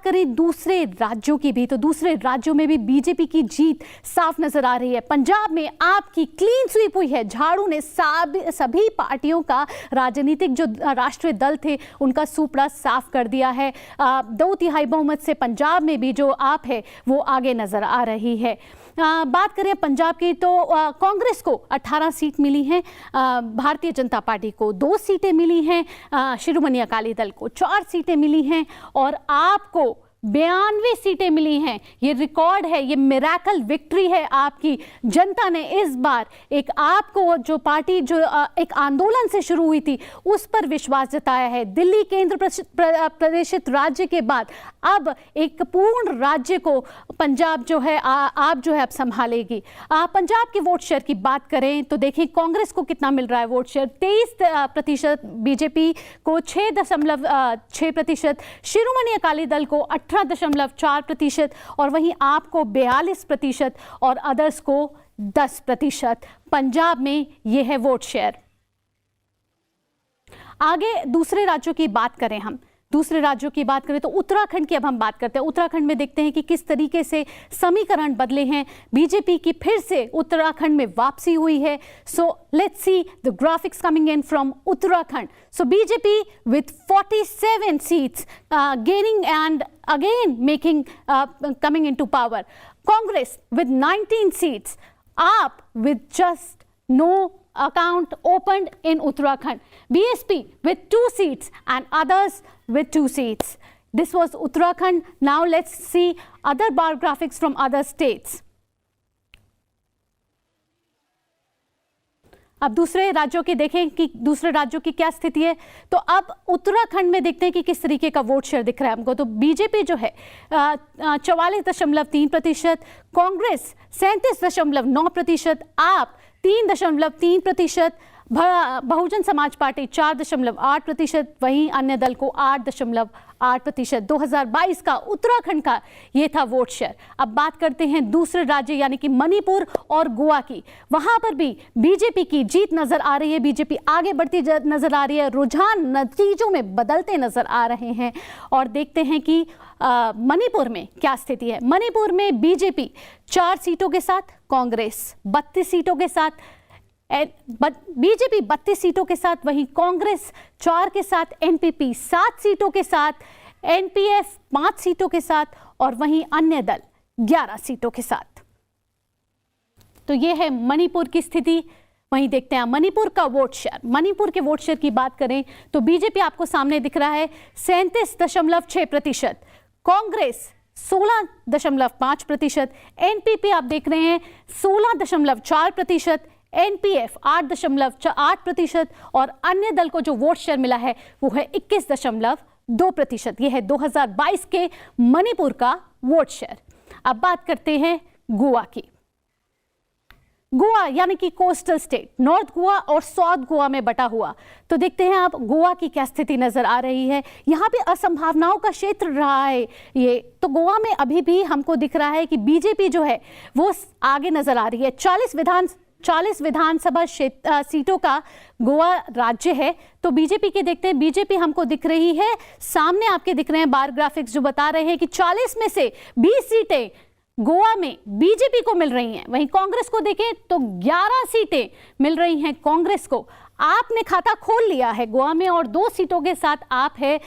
करें दूसरे राज्यों की भी तो दूसरे राज्यों में भी बीजेपी की जीत साफ नजर आ रही है। पंजाब में आपकी क्लीन स्वीप हुई है। झाड़ू ने सभी पार्टियों का राजनीतिक जो राष्ट्रीय दल थे उनका सूपड़ा साफ कर दिया है। 2/3 बहुमत से पंजाब में भी जो आप है वो आगे नजर आ रही है। बात करें पंजाब की तो कांग्रेस को 18 सीट मिली हैं, भारतीय जनता पार्टी को 2 सीटें मिली हैं, शिरोमणि अकाली दल को 4 सीटें मिली हैं और आपको 92 सीटें मिली हैं। ये रिकॉर्ड है, ये मिरेकल विक्ट्री है आपकी। जनता ने इस बार एक आपको जो पार्टी जो एक आंदोलन से शुरू हुई थी उस पर विश्वास जताया है। दिल्ली केंद्र प्रदेशित राज्य के बाद अब एक पूर्ण राज्य को पंजाब जो है आप जो है अब संभालेगी। पंजाब के वोट शेयर की बात करें तो देखिए कांग्रेस को कितना मिल रहा है वोट शेयर, 23%, बीजेपी को 6.6%, शिरोमणि अकाली दल को 18.4% और वहीं आपको 42% और अदर्स को 10%। पंजाब में यह है वोट शेयर। आगे दूसरे राज्यों की बात करें तो उत्तराखंड की अब हम बात करते हैं। उत्तराखंड में देखते हैं कि किस तरीके से समीकरण बदले हैं। बीजेपी की फिर से उत्तराखंड में वापसी हुई है। So let's see the graphics coming in from Uttarakhand. So BJP with 47 seats gaining and again making coming into power. Congress with 19 seats. AAP with just no account opened in Uttarakhand. BSP with 2 seats and others with 2 seats. This was Uttarakhand. Now let's see other bar graphics from other states. अब दूसरे राज्यों की देखें कि दूसरे राज्यों की क्या स्थिति है। तो अब उत्तराखंड में देखते हैं कि किस तरीके का वोट शेयर दिख रहा है हमको। तो बीजेपी जो है 44.3%, कांग्रेस 37.9%, आप 3.3%, बहुजन समाज पार्टी 4.8%, वहीं अन्य दल को 8.8%। 2022 का उत्तराखंड का ये था वोट शेयर। अब बात करते हैं दूसरे राज्य यानी कि मणिपुर और गोवा की। वहां पर भी बीजेपी की जीत नजर आ रही है, बीजेपी आगे बढ़ती नजर आ रही है, रुझान नतीजों में बदलते नजर आ रहे हैं। और देखते हैं कि मणिपुर में क्या स्थिति है। मणिपुर में बीजेपी 4 सीटों के साथ, कांग्रेस 32 सीटों के साथ, बीजेपी 32 सीटों के साथ, वहीं कांग्रेस 4 के साथ, एनपीपी 7 सीटों के साथ, एनपीएफ 5 सीटों के साथ और वहीं अन्य दल 11 सीटों के साथ। तो यह है मणिपुर की स्थिति। वहीं देखते हैं मणिपुर का वोट शेयर। मणिपुर के वोट शेयर की बात करें तो बीजेपी आपको सामने दिख रहा है 37.6%, कांग्रेस 16.5%, एनपीपी आप देख रहे हैं 16.4%, एनपीएफ 8.8% और अन्य दल को जो वोट शेयर मिला है वो है 21.2%। यह है 2022 के मणिपुर का वोट शेयर। अब बात करते हैं गोवा की। गोवा यानी कि कोस्टल स्टेट, नॉर्थ गोवा और साउथ गोवा में बटा हुआ। तो देखते हैं आप गोवा की क्या स्थिति नजर आ रही है। यहाँ पे असंभावनाओं का क्षेत्र रहा है ये। तो गोवा में अभी भी हमको दिख रहा है कि बीजेपी जो है वो आगे नजर आ रही है। 40 विधानसभा सीटों का गोवा राज्य है। तो बीजेपी के देखते हैं, बीजेपी हमको दिख रही है, सामने आपके दिख रहे हैं बार ग्राफिक्स जो बता रहे हैं कि 40 में से 20 सीटें गोवा में बीजेपी को मिल रही हैं। वहीं कांग्रेस को देखें तो 11 सीटें मिल रही हैं कांग्रेस को। आपने खाता खोल लिया है गोवा में और 2 सीटों के साथ आप है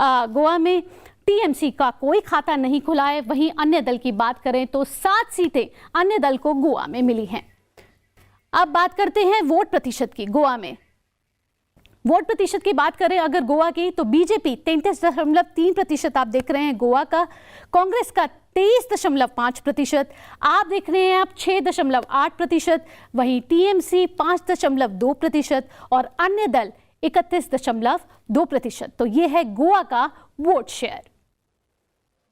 गोवा में। टीएमसी का कोई खाता नहीं खुला है। वहीं अन्य दल की बात करें तो 7 सीटें अन्य दल को गोवा में मिली हैं। अब बात करते हैं वोट प्रतिशत की। गोवा में वोट प्रतिशत की बात करें अगर गोवा की तो बीजेपी 33.3% आप देख रहे हैं गोवा का, कांग्रेस का 23.5%, आप देख रहे हैं आप 6.8%, वहीं टीएमसी 5.2% और अन्य दल 31.2%। तो ये है गोवा का vote share.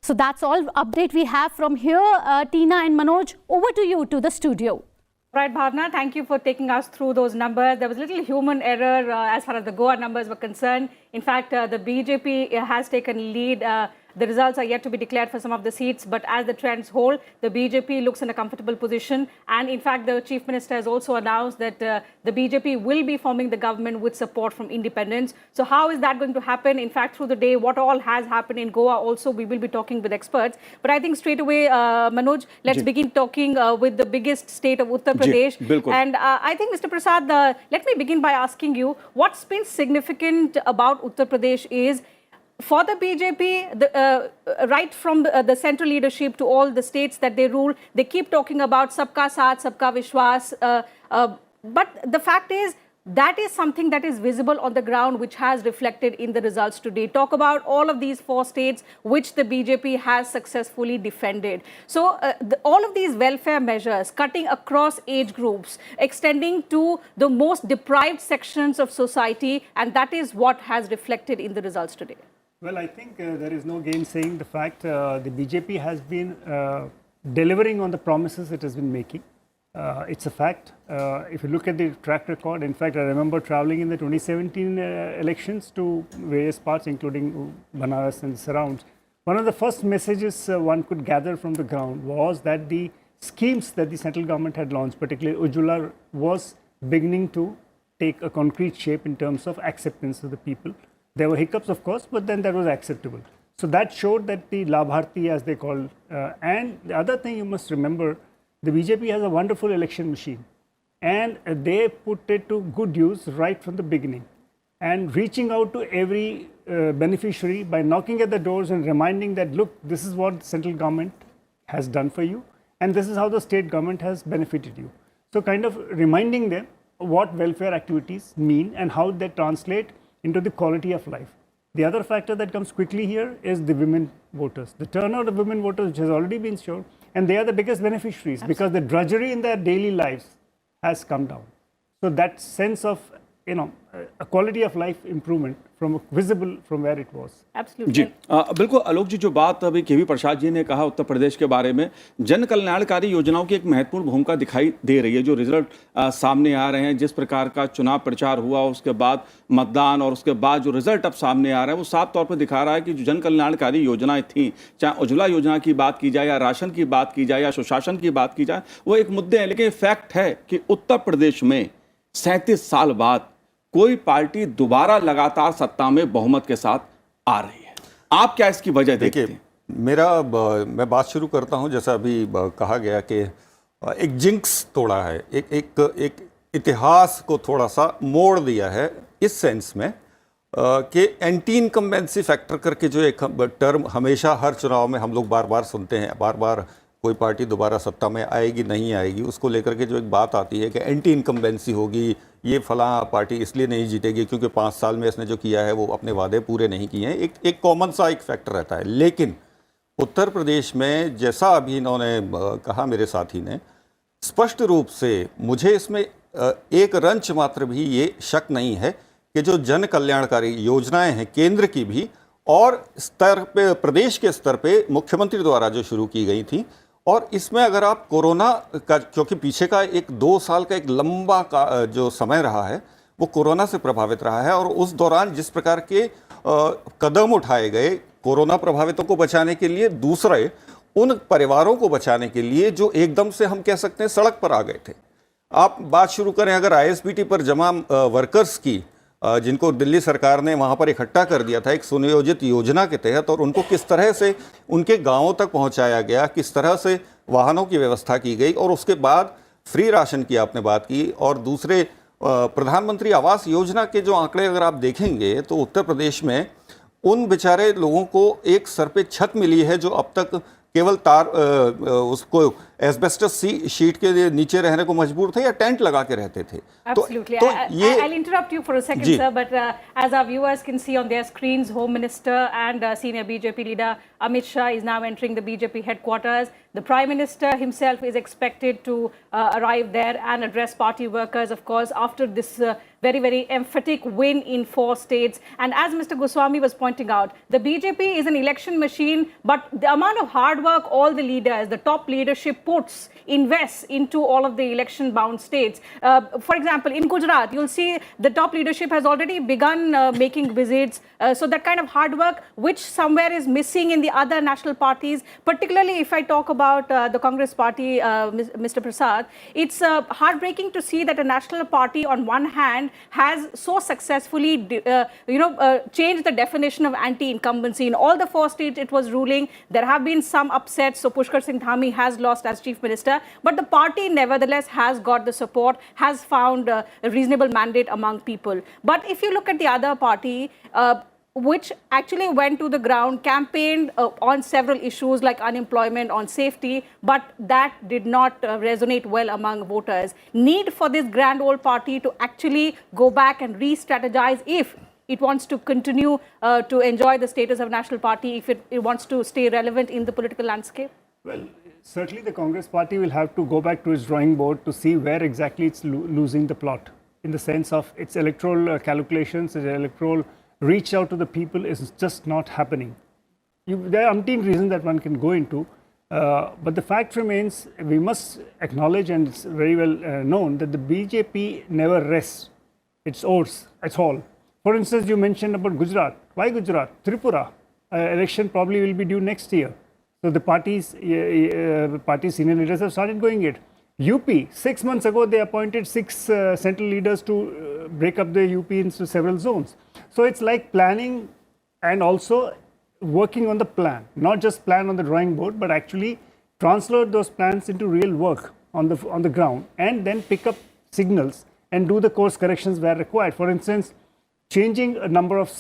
So that's all update we have from here. Tina and Manoj, over to you to the studio. Right, Bhavna, thank you for taking us through those numbers. There was a little human error as far as the Goa numbers were concerned. In fact, the BJP has taken lead. The results are yet to be declared for some of the seats, but as the trends hold, the BJP looks in a comfortable position. And in fact, the Chief Minister has also announced that the BJP will be forming the government with support from independents. So how is that going to happen? In fact, through the day, what all has happened in Goa also, we will be talking with experts. But I think straight away, Manoj, let's begin talking with the biggest state of Uttar Pradesh. And I think, Mr. Prasad, let me begin by asking you, what's been significant about Uttar Pradesh is, for the BJP, right from the central leadership to all the states that they rule, they keep talking about Sabka Saath, Sabka Vishwas. But the fact is, that is something that is visible on the ground, which has reflected in the results today. Talk about all of these 4 states which the BJP has successfully defended. So all of these welfare measures, cutting across age groups, extending to the most deprived sections of society, and that is what has reflected in the results today. Well, I think there is no gainsaying the fact the BJP has been delivering on the promises it has been making. It's a fact. If you look at the track record, in fact, I remember traveling in the 2017 elections to various parts, including Banaras and surrounds. One of the first messages one could gather from the ground was that the schemes that the central government had launched, particularly Ujjwala, was beginning to take a concrete shape in terms of acceptance of the people. There were hiccups, of course, but then that was acceptable. So that showed that the Labharti, as they call, and the other thing you must remember, the BJP has a wonderful election machine, and they put it to good use right from the beginning, and reaching out to every beneficiary by knocking at the doors and reminding that, look, this is what the central government has done for you, and this is how the state government has benefited you. So kind of reminding them what welfare activities mean and how they translate into the quality of life. The other factor that comes quickly here is the women voters. The turnout of women voters, which has already been shown, and they are the biggest beneficiaries. Absolutely. Because the drudgery in their daily lives has come down. So that sense of, a quality of life improvement from visible from where it was. Absolutely. जी बिल्कुल आलोक जी, जो बात अभी केवी प्रसाद जी ने कहा उत्तर प्रदेश के बारे में, जन कल्याणकारी योजनाओं की एक महत्वपूर्ण भूमिका दिखाई दे रही है। जो रिजल्ट सामने आ रहे हैं, जिस प्रकार का चुनाव प्रचार हुआ, उसके बाद मतदान और उसके बाद जो रिजल्ट अब सामने आ रहा है, वो साफ तौर पर दिखा रहा है कि जो जन कल्याणकारी योजनाएं थी, चाहे उज्ज्वला योजना की बात की जाए या राशन की बात की जाए या सुशासन की बात की जाए, वो एक मुद्दे हैं। लेकिन फैक्ट है कि उत्तर प्रदेश में 37 साल बाद कोई पार्टी दोबारा लगातार सत्ता में बहुमत के साथ आ रही है। आप क्या इसकी वजह देखते हैं? मैं बात शुरू करता हूं, जैसा अभी कहा गया कि एक जिंक्स तोड़ा है, एक इतिहास को थोड़ा सा मोड़ दिया है, इस सेंस में कि एंटी इनकम्बेंसी फैक्टर करके जो एक टर्म हमेशा हर चुनाव में हम लोग बार बार सुनते हैं, बार बार कोई पार्टी दोबारा सत्ता में आएगी नहीं आएगी, उसको लेकर के जो एक बात आती है कि एंटी इनकम्बेंसी होगी, ये फलां पार्टी इसलिए नहीं जीतेगी क्योंकि 5 साल में इसने जो किया है वो अपने वादे पूरे नहीं किए हैं, एक कॉमन सा एक फैक्टर रहता है। लेकिन उत्तर प्रदेश में जैसा अभी इन्होंने कहा मेरे साथी ने, स्पष्ट रूप से मुझे इसमें एक रंच मात्र भी ये शक नहीं है कि जो जन कल्याणकारी योजनाएं हैं केंद्र की भी और स्तर पे, प्रदेश के स्तर पे मुख्यमंत्री द्वारा जो शुरू की गई थी और इसमें अगर आप कोरोना का, क्योंकि पीछे का 1-2 साल का एक लंबा का जो समय रहा है वो कोरोना से प्रभावित रहा है, और उस दौरान जिस प्रकार के कदम उठाए गए कोरोना प्रभावितों को बचाने के लिए, दूसरे उन परिवारों को बचाने के लिए जो एकदम से हम कह सकते हैं सड़क पर आ गए थे। आप बात शुरू करें अगर आईएसबीटी पर जमा वर्कर्स की, जिनको दिल्ली सरकार ने वहाँ पर इकट्ठा कर दिया था एक सुनियोजित योजना के तहत, और उनको किस तरह से उनके गांवों तक पहुँचाया गया, किस तरह से वाहनों की व्यवस्था की गई, और उसके बाद फ्री राशन की आपने बात की, और दूसरे प्रधानमंत्री आवास योजना के जो आंकड़े अगर आप देखेंगे तो उत्तर प्रदेश में उन बेचारे लोगों को एक सर पे छत मिली है जो अब तक केवल उसको एस्बेस्टस शीट के नीचे रहने को मजबूर थे या टेंट लगा के रहते थे। Absolutely. तो ये I'll interrupt you for a second, sir, but as our viewers can see on their screens, Home Minister and senior BJP leader Amit Shah is now entering the BJP headquarters. The Prime Minister himself is expected to arrive there and address party workers, of course, after this very, very emphatic win in 4 states. And as Mr. Goswami was pointing out, the BJP is an election machine, but the amount of hard work all the leaders, the top leadership invests into all of the election-bound states. For example, in Gujarat, you'll see the top leadership has already begun making visits. So that kind of hard work, which somewhere is missing in the other national parties, particularly if I talk about the Congress party, Mr. Prasad, it's heartbreaking to see that a national party on one hand has so successfully, changed the definition of anti-incumbency. In all the 4 states it was ruling, there have been some upsets. So Pushkar Singh Dhami has lost as Chief Minister, but the party nevertheless has got the support, has found a reasonable mandate among people. But if you look at the other party, which actually went to the ground, campaigned on several issues like unemployment, on safety, but that did not resonate well among voters. Need for this grand old party to actually go back and re-strategize if it wants to continue to enjoy the status of national party, if it wants to stay relevant in the political landscape? Well, certainly the Congress party will have to go back to its drawing board to see where exactly it's losing the plot, in the sense of its electoral calculations, its electoral reach out to the people is just not happening. There are umpteen reasons that one can go into, but the fact remains, we must acknowledge, and it's very well known, that the BJP never rests its oars at all. For instance, you mentioned about Gujarat. Why Gujarat? Tripura. Election probably will be due next year. So the party's senior leaders have started going it. UP, 6 months ago, they appointed 6 central leaders to break up the UP into several zones. So it's like planning and also working on the plan, not just plan on the drawing board, but actually translate those plans into real work on the ground, and then pick up signals and do the course corrections where required. For instance, changing a number of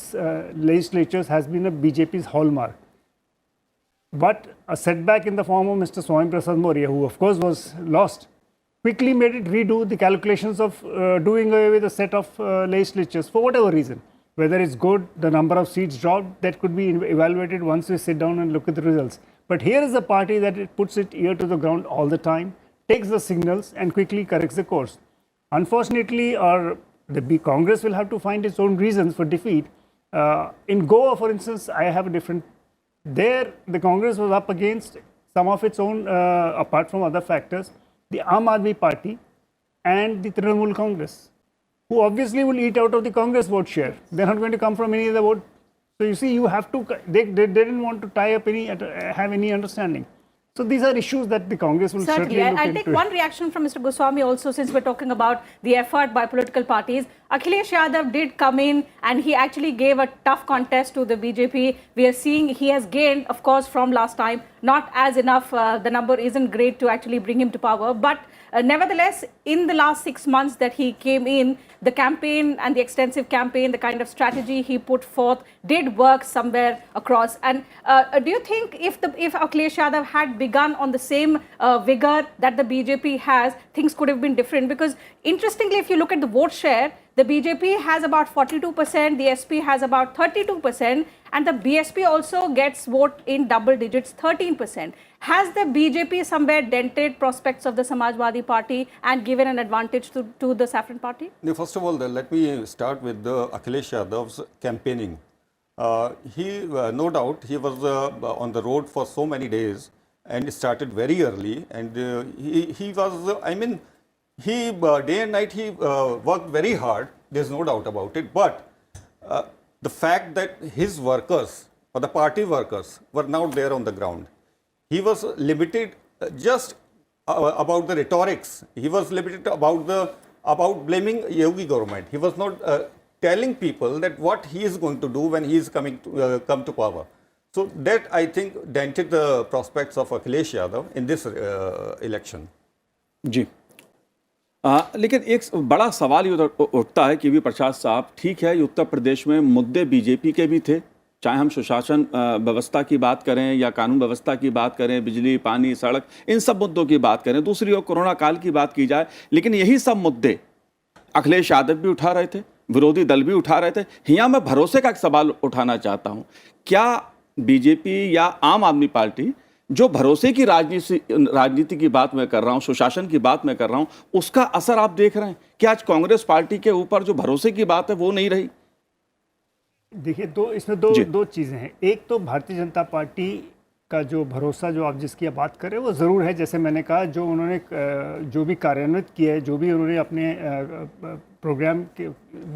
legislatures has been a BJP's hallmark. But a setback in the form of Mr. Swami Prasad Maury, who of course was lost, quickly made it redo the calculations of doing away with a set of legislatures for whatever reason. Whether it's good, the number of seats dropped, that could be evaluated once we sit down and look at the results. But here is a party that it puts its ear to the ground all the time, takes the signals and quickly corrects the course. Unfortunately, the Congress will have to find its own reasons for defeat. In Goa, for instance, I have a different. There, the Congress was up against some of its own, apart from other factors, the Aam Aadmi Party and the Trinamool Congress, who obviously will eat out of the Congress vote share. They're not going to come from any other vote. So you see, you have to. They didn't want to tie up have any understanding. So these are issues that the Congress will certainly look I'll into. take one reaction from Mr. Goswami also, since we're talking about the effort by political parties. Akhilesh Yadav did come in and he actually gave a tough contest to the BJP. We are seeing he has gained, of course, from last time, not as enough. The number isn't great to actually bring him to power. But nevertheless, in the last 6 months that he came in, the campaign and the extensive campaign, the kind of strategy he put forth did work somewhere across. And do you think if Akhilesh Yadav had begun on the same vigor that the BJP has, things could have been different? Because interestingly, if you look at the vote share, the BJP has about 42%, the SP has about 32%, and the BSP also gets vote in double digits, 13%. Has the BJP somewhere dented prospects of the Samajwadi Party and given an advantage to the Saffron Party? First of all, let me start with Akhilesh Yadav's campaigning. No doubt, he was on the road for so many days and started very early. And he was, I mean, he day and night he worked very hard. There's no doubt about it. But the fact that his workers or the party workers were not there on the ground, he was limited just about the rhetorics. He was limited about blaming Yogi government. He was not telling people that what he is going to do when he is come to power. So that, I think, dented the prospects of Akhilesh Yadav in this election. जी लेकिन एक बड़ा सवाल ये उठता है कि भी प्रसाद साहब, ठीक है, ये उत्तर प्रदेश में मुद्दे बीजेपी के भी थे, चाहे हम सुशासन व्यवस्था की बात करें या कानून व्यवस्था की बात करें, बिजली, पानी, सड़क, इन सब मुद्दों की बात करें, दूसरी ओर कोरोना काल की बात की जाए, लेकिन यही सब मुद्दे अखिलेश यादव भी उठा रहे थे, विरोधी दल भी उठा रहे थे। यहाँ मैं भरोसे का एक सवाल उठाना चाहता हूँ, क्या बीजेपी या आम आदमी पार्टी जो भरोसे की राजनीति की बात मैं कर रहा हूँ, सुशासन की बात मैं कर रहा हूँ, उसका असर आप देख रहे हैं कि आज कांग्रेस पार्टी के ऊपर जो भरोसे की बात है वो नहीं रही? देखिए, इसमें दो चीज़ें हैं। एक तो भारतीय जनता पार्टी का जो भरोसा, जो आप जिसकी बात कर रहे हैं, वो ज़रूर है। जैसे मैंने कहा, जो उन्होंने जो भी कार्यान्वित किया है, जो भी उन्होंने अपने प्रोग्राम के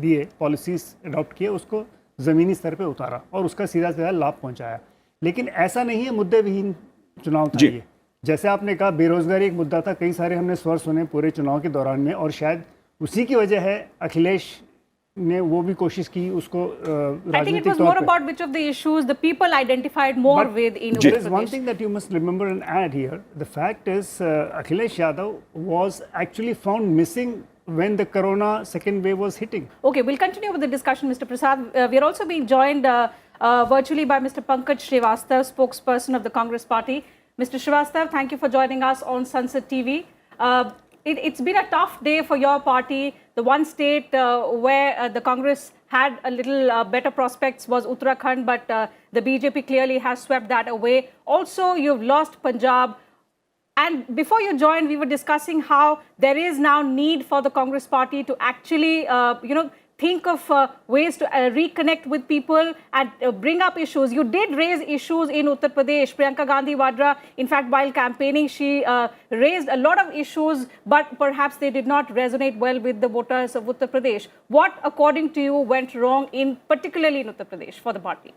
दिए, पॉलिसीज़ अडॉप्ट किए, उसको ज़मीनी स्तर पे उतारा और उसका सीधा सीधा लाभ पहुंचाया। लेकिन ऐसा नहीं है मुद्दे विहीन चुनाव था ये। जैसे आपने कहा, बेरोजगारी एक मुद्दा था, कई सारे हमने स्वर सुने पूरे चुनाव के दौरान में, और शायद उसी की वजह है अखिलेश ने वो भी कोशिश की उसको I think it was more about which of the issues the people identified more with in Uttar There is one Pradesh. thing that you must remember and add here. The fact is, Akhilesh Yadav was actually found missing when the corona second wave was hitting. Okay, we'll continue with the discussion, Mr. Prasad. We are also being joined virtually by Mr. Pankaj Srivastav, spokesperson of the Congress Party. Mr. Srivastav, thank you for joining us on Sunset TV. It's been a tough day for your party. The one state where the Congress had a little better prospects was Uttarakhand, but the BJP clearly has swept that away. Also, you've lost Punjab. And before you joined, we were discussing how there is now need for the Congress party to actually, think of ways to reconnect with people and bring up issues. You did raise issues in Uttar Pradesh. Priyanka Gandhi Vadra, in fact, while campaigning, she raised a lot of issues, but perhaps they did not resonate well with the voters of Uttar Pradesh. What, according to you, went wrong, particularly in Uttar Pradesh, for the party?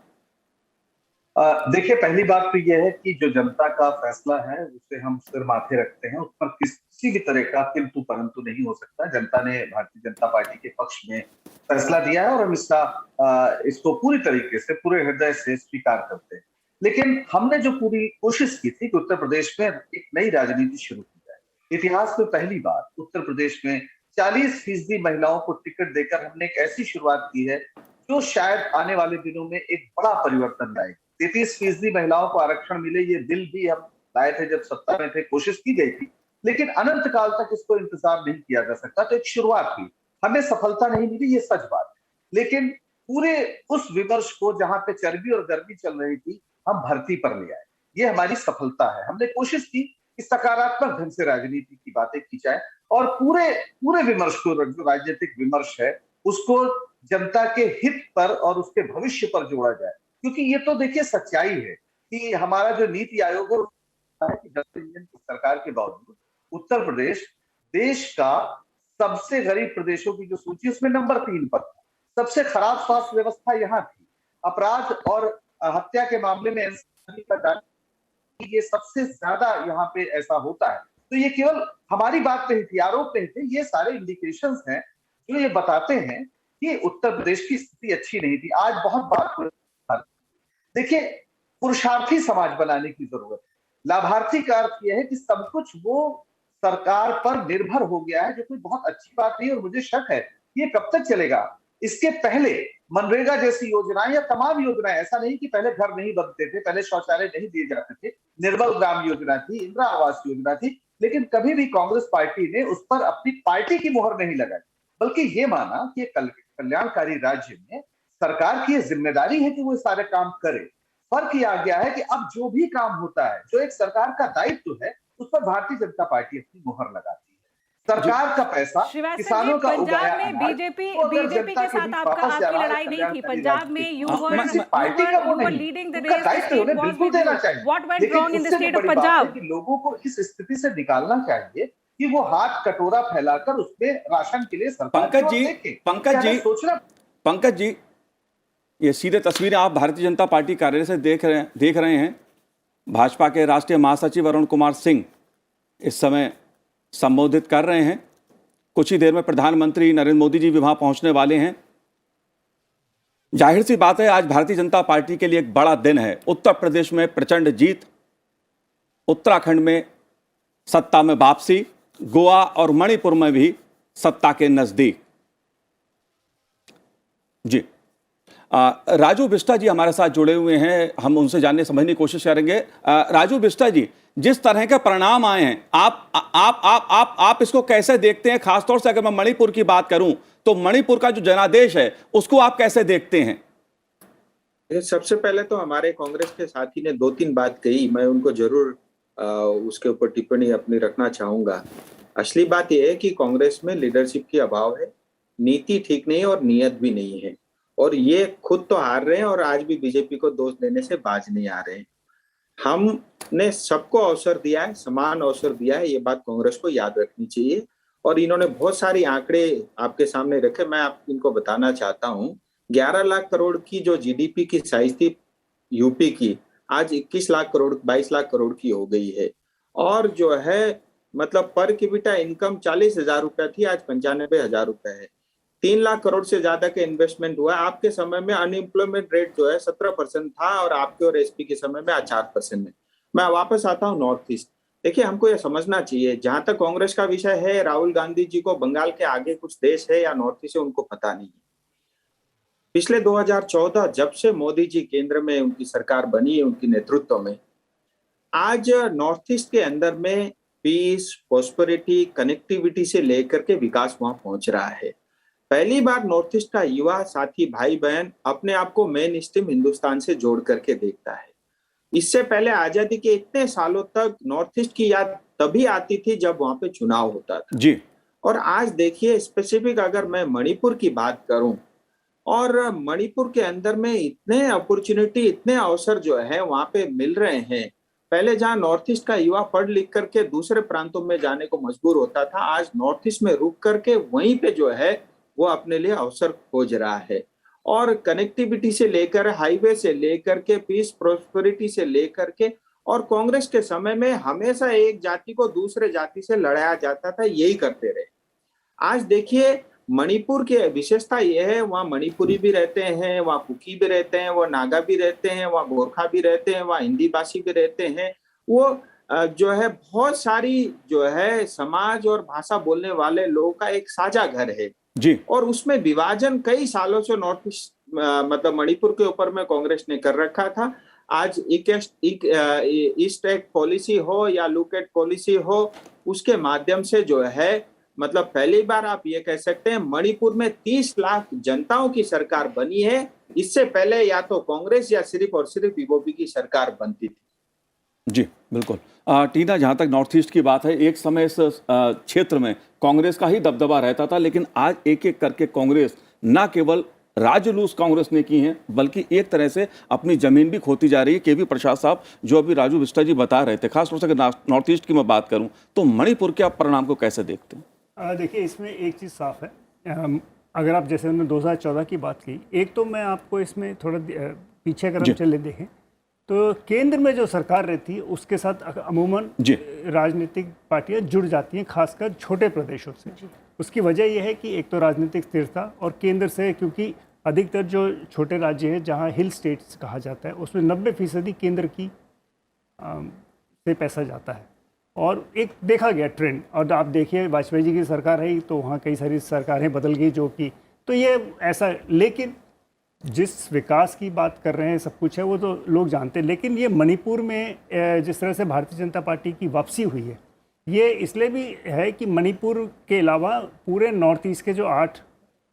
देखिए, पहली बात तो यह है कि जो जनता का फैसला है उसे हम सिर माथे रखते हैं, उस पर किसी भी तरह का किंतु परंतु नहीं हो सकता। जनता ने भारतीय जनता पार्टी के पक्ष में फैसला दिया है और हम इसको पूरी तरीके से, पूरे हृदय से स्वीकार करते हैं। लेकिन हमने जो पूरी कोशिश की थी कि उत्तर प्रदेश में एक नई राजनीति शुरू की जाए। इतिहास में पहली बार उत्तर प्रदेश में 40% महिलाओं को टिकट देकर हमने एक ऐसी शुरुआत की है जो शायद आने वाले दिनों में एक बड़ा परिवर्तन लाएगी। 33% महिलाओं को आरक्षण मिले, ये बिल भी हम लाए थे जब सत्ता में थे, कोशिश की गई थी, लेकिन अनंत काल तक इसको इंतजार नहीं किया जा सकता। तो एक शुरुआत हुई, हमें सफलता नहीं मिली, ये सच बात है। लेकिन पूरे उस विमर्श को जहां पे चर्बी और गर्मी चल रही थी, हम भर्ती पर ले आए, ये हमारी सफलता है। हमने कोशिश की कि सकारात्मक ढंग से राजनीति की बातें की जाए और पूरे विमर्श को, राजनीतिक विमर्श है, उसको जनता के हित पर और उसके भविष्य पर जोड़ा जाए। क्योंकि ये तो देखिए सच्चाई है कि हमारा जो नीति आयोग है कि 10 इंजन की सरकार के बावजूद उत्तर प्रदेश देश का सबसे गरीब प्रदेशों की जो सूची, उसमें नंबर 3 पर था। सबसे खराब स्वास्थ्य व्यवस्था यहाँ थी। अपराध और हत्या के मामले में ये सबसे ज्यादा यहाँ पे ऐसा होता है। तो ये केवल हमारी बात नहीं थी, आरोप नहीं थे, ये सारे इंडिकेशंस हैं जो ये बताते हैं कि उत्तर प्रदेश की स्थिति अच्छी नहीं थी। आज बहुत बात देखिए, पुरुषार्थी समाज बनाने की जरूरत है। लाभार्थी का अर्थ यह है कि सब कुछ वो सरकार पर निर्भर हो गया है, जो कोई बहुत अच्छी बात नहीं। और मुझे शक है ये कब तक चलेगा। इसके पहले मनरेगा जैसी योजनाएं या तमाम योजनाएं, ऐसा नहीं कि पहले घर नहीं बनते थे, पहले शौचालय नहीं दिए जाते थे, निर्मल ग्राम योजना थी, इंदिरा आवास योजना थी, लेकिन कभी भी कांग्रेस पार्टी ने उस पर अपनी पार्टी की मुहर नहीं लगाई, बल्कि ये माना कि कल्याणकारी राज्य में सरकार की जिम्मेदारी है कि वो सारे काम करे। फर्क ये आ गया है कि अब जो भी काम होता है, जो एक सरकार का दायित्व है, उस पर भारतीय जनता पार्टी अपनी मुहर लगाती है। सरकार का पैसा श्रीवास्तव जी, किसानों का पंजाब उगाया में अनाज, बीजेपी वो अगर बीजेपी जनता के के साथ बीच आपका वापस जा आपकी रहा है लड़ाई नहीं थी। कल्याणकारी पंजाब में राजनीति, यू उसमें वर किसी पार्टी का वो नहीं, लीडिंग द उनका रेस, दायित्व उन्हें बिल्कुल देना चाहिए। व्हाट वेंट लेकिन रॉन्ग इन द उससे भी स्टेट ऑफ बड़ी बात है पंजाब? कि लोगों को इस स्थिति से निकालना चाहिए कि वो हाथ कटोरा फैलाकर उसमें राशन के लिए सरकार की ओर देखें। पंकज जी, ये सीधे तस्वीरें आप भारतीय जनता पार्टी कार्यालय से देख रहे हैं। भाजपा के राष्ट्रीय महासचिव अरुण कुमार सिंह इस समय संबोधित कर रहे हैं। कुछ ही देर में प्रधानमंत्री नरेंद्र मोदी जी भी वहां पहुंचने वाले हैं। जाहिर सी बात है, आज भारतीय जनता पार्टी के लिए एक बड़ा दिन है। उत्तर प्रदेश में प्रचंड जीत, उत्तराखंड में सत्ता में वापसी, गोवा और मणिपुर में भी सत्ता के नजदीक। जी, राजू बिष्टा जी हमारे साथ जुड़े हुए हैं, हम उनसे जानने समझने की कोशिश करेंगे। राजू बिष्टा जी, जिस तरह के परिणाम आए हैं, आप इसको कैसे देखते हैं? खासतौर से अगर मैं मणिपुर की बात करूं तो मणिपुर का जो जनादेश है उसको आप कैसे देखते हैं? सबसे पहले तो हमारे कांग्रेस के साथी ने 2-3 बात कही, मैं उनको जरूर उसके ऊपर टिप्पणी अपनी रखना चाहूंगा। असली बात यह है कि कांग्रेस में लीडरशिप की अभाव है, नीति ठीक नहीं है और नियत भी नहीं है, और ये खुद तो हार रहे हैं और आज भी बीजेपी को दोष देने से बाज नहीं आ रहे हैं। हमने सबको अवसर दिया है, समान अवसर दिया है, ये बात कांग्रेस को याद रखनी चाहिए। और इन्होंने बहुत सारी आंकड़े आपके सामने रखे, मैं आपको इनको बताना चाहता हूँ। 11 लाख करोड़ की जो जीडीपी की साइज थी यूपी की, आज 21 लाख करोड़ 22 लाख करोड़ की हो गई है। और जो है मतलब पर कैपिटा इनकम 40,000 रुपया थी, आज 95,000 रुपया है। 3 लाख करोड़ से ज्यादा के इन्वेस्टमेंट हुआ है। आपके समय में अनएम्प्लॉयमेंट रेट जो है 17% था और आपके और एसपी के समय में 4% है। मैं वापस आता हूँ नॉर्थ ईस्ट। देखिए, हमको ये समझना चाहिए, जहां तक कांग्रेस का विषय है, राहुल गांधी जी को बंगाल के आगे कुछ देश है या नॉर्थ ईस्ट है उनको पता नहीं है। पिछले 2014 जब से मोदी जी केंद्र में उनकी सरकार बनी है, उनकी नेतृत्व में, आज नॉर्थ ईस्ट के अंदर में पीस, प्रॉस्पेरिटी, कनेक्टिविटी से लेकर के विकास वहां पहुंच रहा है। पहली बार नॉर्थ ईस्ट का युवा साथी भाई बहन अपने आप को मेन स्ट्रीम हिंदुस्तान से जोड़ करके देखता है। इससे पहले आजादी के इतने सालों तक नॉर्थ ईस्ट की याद तभी आती थी जब वहां पे चुनाव होता था जी। और आज देखिए, स्पेसिफिक अगर मैं मणिपुर की बात करूं, और मणिपुर के अंदर में इतने अपॉर्चुनिटी, इतने अवसर जो है वहां पे मिल रहे हैं। पहले जहां नॉर्थ ईस्ट का युवा पढ़ लिख करके दूसरे प्रांतों में जाने को मजबूर होता था, आज नॉर्थ ईस्ट में रुक करके वहीं पे जो है वो अपने लिए अवसर खोज रहा है। और कनेक्टिविटी से लेकर, हाईवे से लेकर के, पीस प्रॉस्पेरिटी से लेकर के, और कांग्रेस के समय में हमेशा एक जाति को दूसरे जाति से लड़ाया जाता था, यही करते रहे। आज देखिए, मणिपुर की विशेषता यह है, वहाँ मणिपुरी भी रहते हैं, वहाँ कुकी भी रहते हैं, वहाँ नागा भी रहते हैं, वहाँ गोरखा भी रहते हैं, वहाँ हिंदी भाषी भी रहते हैं। वो जो है बहुत सारी जो है समाज और भाषा बोलने वाले लोगों का एक साझा घर है जी। और उसमें विभाजन कई सालों से नॉर्थ ईस्ट मतलब मणिपुर के ऊपर में कांग्रेस ने कर रखा था। आज ईस्ट एक्ट पॉलिसी हो या लुक एट पॉलिसी हो, उसके माध्यम से जो है मतलब पहली बार आप ये कह सकते हैं मणिपुर में 30 लाख जनताओं की सरकार बनी है। इससे पहले या तो कांग्रेस या सिर्फ और सिर्फ बीजेपी की सरकार बनती थी। जी बिल्कुल। टीना, जहाँ तक नॉर्थ ईस्ट की बात है, एक समय इस क्षेत्र में कांग्रेस का ही दबदबा रहता था, लेकिन आज एक एक करके कांग्रेस न केवल राजलूस कांग्रेस ने की हैं, बल्कि एक तरह से अपनी जमीन भी खोती जा रही है। केवी प्रसाद साहब, जो अभी राजू बिष्टा जी बता रहे थे, खासतौर से अगर नॉर्थ ईस्ट की मैं बात करूं तो मणिपुर के आप परिणाम को कैसे देखते हैं? देखिए, इसमें एक चीज़ साफ है। अगर आप जैसे हमने 2014 की बात की, एक तो मैं आपको इसमें थोड़ा पीछे अगर हम चले देखें तो केंद्र में जो सरकार रहती है उसके साथ अमूमन राजनीतिक पार्टियां जुड़ जाती हैं, खासकर छोटे प्रदेशों से। उसकी वजह यह है कि एक तो राजनीतिक स्थिरता, और केंद्र से, क्योंकि अधिकतर जो छोटे राज्य हैं जहां हिल स्टेट्स कहा जाता है, उसमें 90% केंद्र की से पैसा जाता है। और एक देखा गया ट्रेंड, और आप देखिए वाजपेयी जी की सरकार है तो वहाँ कई सारी सरकारें बदल गई जो कि, तो ये ऐसा, लेकिन जिस विकास की बात कर रहे हैं सब कुछ है वो तो लोग जानते हैं। लेकिन ये मणिपुर में जिस तरह से भारतीय जनता पार्टी की वापसी हुई है, ये इसलिए भी है कि मणिपुर के अलावा पूरे नॉर्थ ईस्ट के जो 8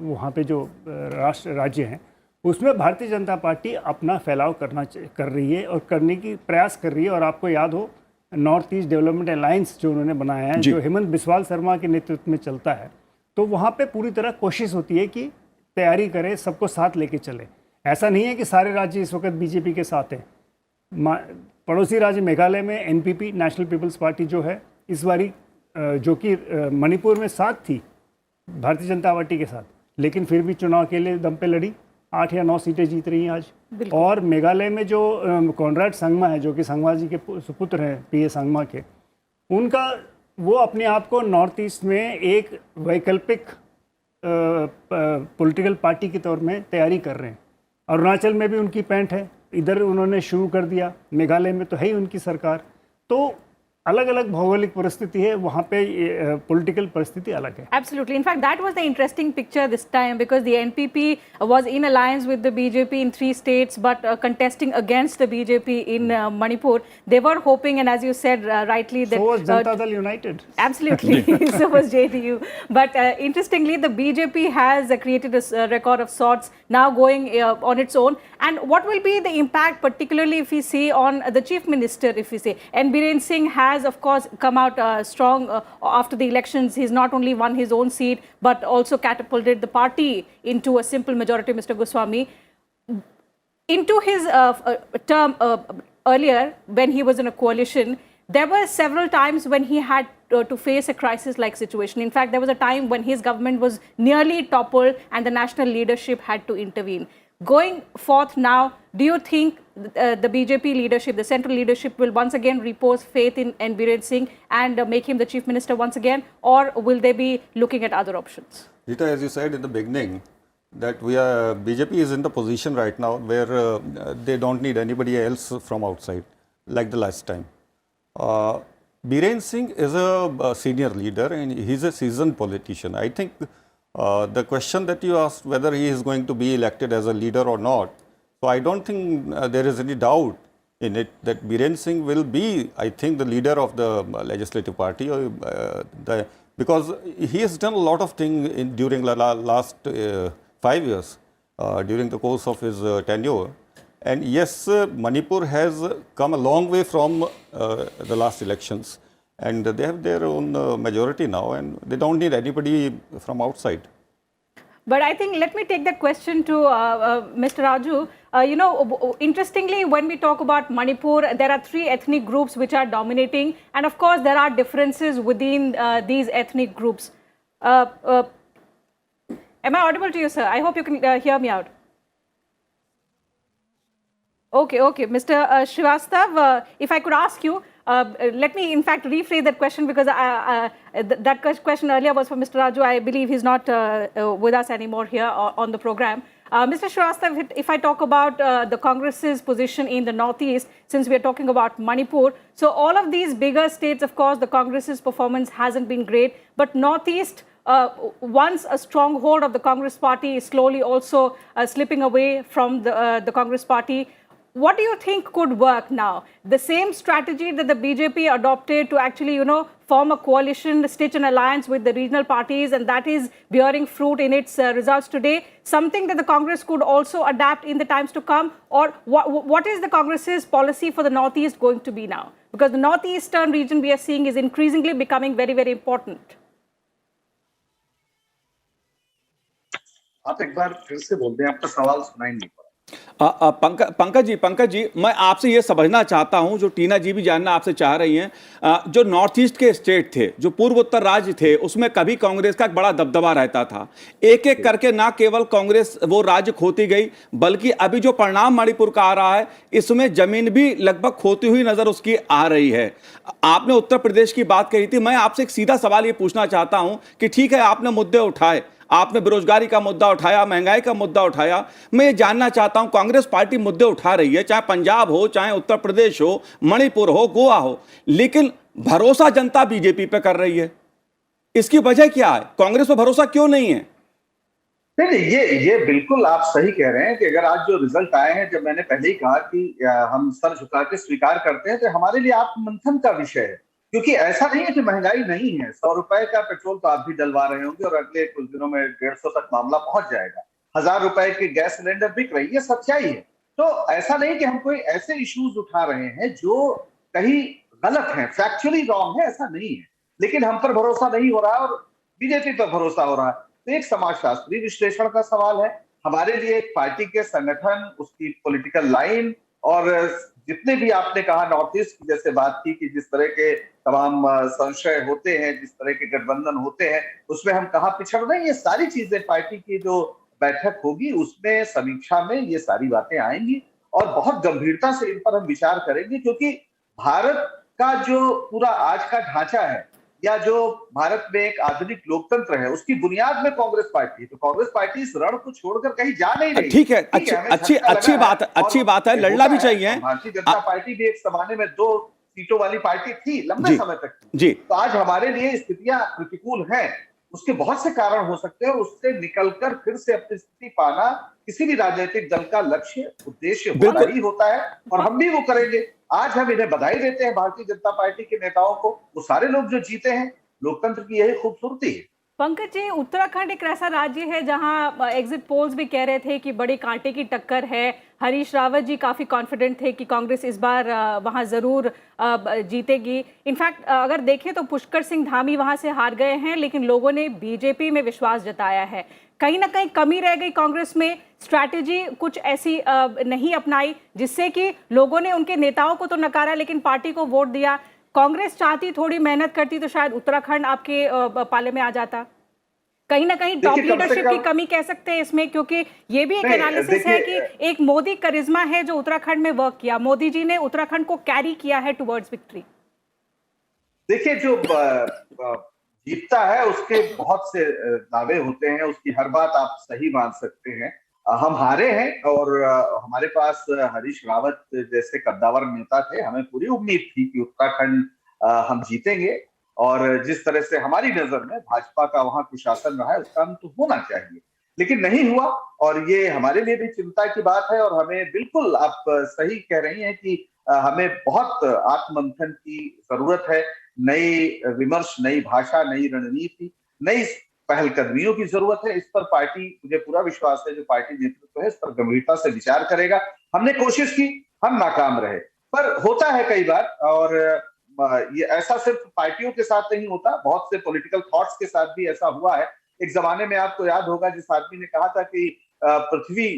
वहाँ पे जो राज्य हैं उसमें भारतीय जनता पार्टी अपना फैलाव कर रही है और करने की प्रयास कर रही है। और आपको याद हो नॉर्थ ईस्ट डेवलपमेंट अलायंस जो उन्होंने बनाया है, जो हेमंत बिस्वाल शर्मा के नेतृत्व में चलता है, तो वहाँ पे पूरी तरह कोशिश होती है कि तैयारी करें, सबको साथ लेके चले। ऐसा नहीं है कि सारे राज्य इस वक्त बीजेपी के साथ हैं। पड़ोसी राज्य मेघालय में एनपीपी, नेशनल पीपल्स पार्टी जो है इस बारी जो कि मणिपुर में साथ थी भारतीय जनता पार्टी के साथ, लेकिन फिर भी चुनाव के लिए दम पे लड़ी, 8 या 9 सीटें जीत रही हैं आज। और मेघालय में जो कॉनराड संगमा है, जो कि संगमा जी के सुपुत्र हैं, पीए संगमा के, उनका वो अपने आप को नॉर्थ ईस्ट में एक वैकल्पिक पॉलिटिकल पार्टी के तौर में तैयारी कर रहे हैं। अरुणाचल में भी उनकी पैंठ है, इधर उन्होंने शुरू कर दिया, मेघालय में तो है ही उनकी सरकार। तो अलग अलग भौगोलिक परिस्थिति है, वहाँ पे पॉलिटिकल परिस्थिति अलग है। Absolutely. In fact, that was the interesting picture this time because the NPP was in alliance with the BJP in 3 states, but contesting against the BJP in Manipur. They were hoping, and as you said rightly, that so was Janata Dal United. Absolutely, so was JDU. But interestingly, the BJP has created a record of sorts, now going on its own. And what will be the impact, particularly if we see on the Chief Minister, if we say, and Biren Singh has of course come out strong after the elections. He's not only won his own seat, but also catapulted the party into a simple majority, Mr. Goswami. Into his term earlier, when he was in a coalition, there were several times when he had to face a crisis-like situation. In fact, there was a time when his government was nearly toppled and the national leadership had to intervene. Going forth now, do you think the BJP leadership, the central leadership, will once again repose faith in Biren Singh and make him the chief minister once again, or will they be looking at other options? Rita, as you said in the beginning, that BJP is in the position right now where they don't need anybody else from outside, like the last time. Biren Singh is a senior leader and he's a seasoned politician. I think the question that you asked, whether he is going to be elected as a leader or not, so I don't think there is any doubt in it that Biren Singh will be, I think, the leader of the legislative party, because he has done a lot of things during the last 5 years, during the course of his tenure. And yes, Manipur has come a long way from the last elections, and they have their own majority now, and they don't need anybody from outside. But I think, let me take that question to Mr. Raju. You know, interestingly, when we talk about Manipur, there are 3 ethnic groups which are dominating, and of course, there are differences within these ethnic groups. Am I audible to you, sir? I hope you can hear me out. Okay, Mr. Srivastav, if I could ask you, let me in fact rephrase that question, because that question earlier was for Mr. Raju. I believe he's not with us anymore here on the program. Mr. Srivastav, if I talk about the Congress's position in the Northeast, since we are talking about Manipur, so all of these bigger states, of course, the Congress's performance hasn't been great, but Northeast, once a stronghold of the Congress party, is slowly also slipping away from the Congress party. What do you think could work now? The same strategy that the BJP adopted to actually, you know, form a coalition, stitch an alliance with the regional parties, and that is bearing fruit in its results today. Something that the Congress could also adapt in the times to come, or what is the Congress's policy for the Northeast going to be now? Because the Northeastern region we are seeing is increasingly becoming very, very important. आप एक बार फिर से बोल दें, आपका सवाल सुनाई नहीं पड़ा। पंकज जी, मैं आपसे ये समझना चाहता हूं, जो टीना जी भी जानना आपसे चाह रही हैं, जो नॉर्थ ईस्ट के स्टेट थे, जो पूर्वोत्तर राज्य थे, उसमें कभी कांग्रेस का एक बड़ा दबदबा रहता था। एक एक करके ना केवल कांग्रेस वो राज्य खोती गई, बल्कि अभी जो परिणाम मणिपुर का आ रहा है, इसमें जमीन भी लगभग खोती हुई नजर उसकी आ रही है। आपने उत्तर प्रदेश की बात कही थी, मैं आपसे एक सीधा सवाल ये पूछना चाहता हूं कि ठीक है, आपने मुद्दे उठाए, आपने बेरोजगारी का मुद्दा उठाया, महंगाई का मुद्दा उठाया। मैं ये जानना चाहता हूं, कांग्रेस पार्टी मुद्दे उठा रही है, चाहे पंजाब हो, चाहे उत्तर प्रदेश हो, मणिपुर हो, गोवा हो, लेकिन भरोसा जनता बीजेपी पे कर रही है। इसकी वजह क्या है? कांग्रेस पे भरोसा क्यों नहीं है? नहीं, ये बिल्कुल आप सही कह रहे हैं कि अगर आज जो रिजल्ट आए हैं, जब मैंने पहले ही कहा कि हम सर झुका के स्वीकार करते हैं, तो हमारे लिए आत्ममंथन का विषय है। क्योंकि ऐसा नहीं है कि महंगाई नहीं है। 100 रुपए का पेट्रोल तो आप भी डलवा रहे होंगे और अगले कुछ दिनों में 150 तक मामला पहुंच जाएगा। 1000 रुपए की गैस सिलेंडर बिक रही है, सच्चाई है। तो ऐसा नहीं कि हम कोई ऐसे इश्यूज उठा रहे हैं जो कहीं गलत हैं, फैक्चुअली रॉन्ग है, ऐसा नहीं है, लेकिन हम पर भरोसा नहीं हो रहा और बीजेपी पर भरोसा हो रहा है। तो एक समाजशास्त्री विश्लेषण का सवाल है हमारे लिए, एक पार्टी के संगठन, उसकी पॉलिटिकल लाइन, और जितने भी आपने कहा नॉर्थ ईस्ट की जैसे बात की कि जिस तरह के तमाम संशय होते हैं, जिस तरह के गठबंधन होते हैं, उसमें हम कहाँ पिछड़ रहे हैं, ये सारी चीजें पार्टी की जो बैठक होगी उसमें समीक्षा में ये सारी बातें आएंगी और बहुत गंभीरता से इन पर हम विचार करेंगे, क्योंकि भारत का जो पूरा आज का ढांचा है या जो भारत में एक आधुनिक लोकतंत्र है उसकी बुनियाद में कांग्रेस पार्टी है। तो कांग्रेस पार्टी इस रण को छोड़कर कहीं जा नहीं रही। ठीक है, अच्छी बात है, लड़ना भी चाहिए। भारतीय जनता पार्टी भी एक जमाने में 2 सीटों वाली पार्टी थी, लंबे समय तक थी। तो आज हमारे लिए स्थितियां प्रतिकूल हैं, उसके बहुत से कारण हो सकते हैं, उससे निकलकर फिर से अपनी स्थिति पाना किसी भी राजनीतिक दल का लक्ष्य उद्देश्य होना ही होता है और हम भी वो करेंगे। आज हम इन्हें बधाई देते हैं भारतीय जनता पार्टी के नेताओं को, वो सारे लोग जो जीते हैं, लोकतंत्र की यही खूबसूरती है। पंकज जी, उत्तराखंड एक ऐसा राज्य है जहां एग्जिट पोल्स भी कह रहे थे कि बड़ी कांटे की टक्कर है। हरीश रावत जी काफ़ी कॉन्फिडेंट थे कि कांग्रेस इस बार वहां ज़रूर जीतेगी। इनफैक्ट अगर देखें तो पुष्कर सिंह धामी वहां से हार गए हैं, लेकिन लोगों ने बीजेपी में विश्वास जताया है। कहीं ना कहीं कमी रह गई कांग्रेस में, स्ट्रैटेजी कुछ ऐसी नहीं अपनाई जिससे कि लोगों ने उनके नेताओं को तो नकारा लेकिन पार्टी को वोट दिया। कांग्रेस चाहती, थोड़ी मेहनत करती तो शायद उत्तराखंड आपके पाले में आ जाता। कहीं ना कहीं टॉप लीडरशिप की कमी कह सकते हैं इसमें, क्योंकि ये भी एक एनालिसिस है कि एक मोदी करिश्मा है जो उत्तराखंड में वर्क किया। मोदी जी ने उत्तराखंड को कैरी किया है टुवर्ड्स विक्ट्री। देखिए, जो जीतता है उसके बहुत से दावे होते हैं, उसकी हर बात आप सही मान सकते हैं। हम हारे हैं और हमारे पास हरीश रावत जैसे कद्दावर नेता थे, हमें पूरी उम्मीद थी कि उत्तराखंड हम जीतेंगे और जिस तरह से हमारी नजर में भाजपा का वहां कुशासन रहा है उसका अंत तो होना चाहिए, लेकिन नहीं हुआ और ये हमारे लिए भी चिंता की बात है। और हमें बिल्कुल, आप सही कह रही हैं कि हमें बहुत आत्ममंथन की जरूरत है, नई विमर्श, नई भाषा, नई रणनीति, नई पहलकदमियों की जरूरत है। इस पर पार्टी, मुझे पूरा विश्वास है जो पार्टी नेतृत्व है इस पर गंभीरता से विचार करेगा। हमने कोशिश की, हम नाकाम रहे, पर होता है कई बार, और ये ऐसा सिर्फ पार्टियों के साथ नहीं होता, बहुत से पॉलिटिकल थॉट्स के साथ भी ऐसा हुआ है। एक जमाने में आपको याद होगा जिस आदमी ने कहा था कि पृथ्वी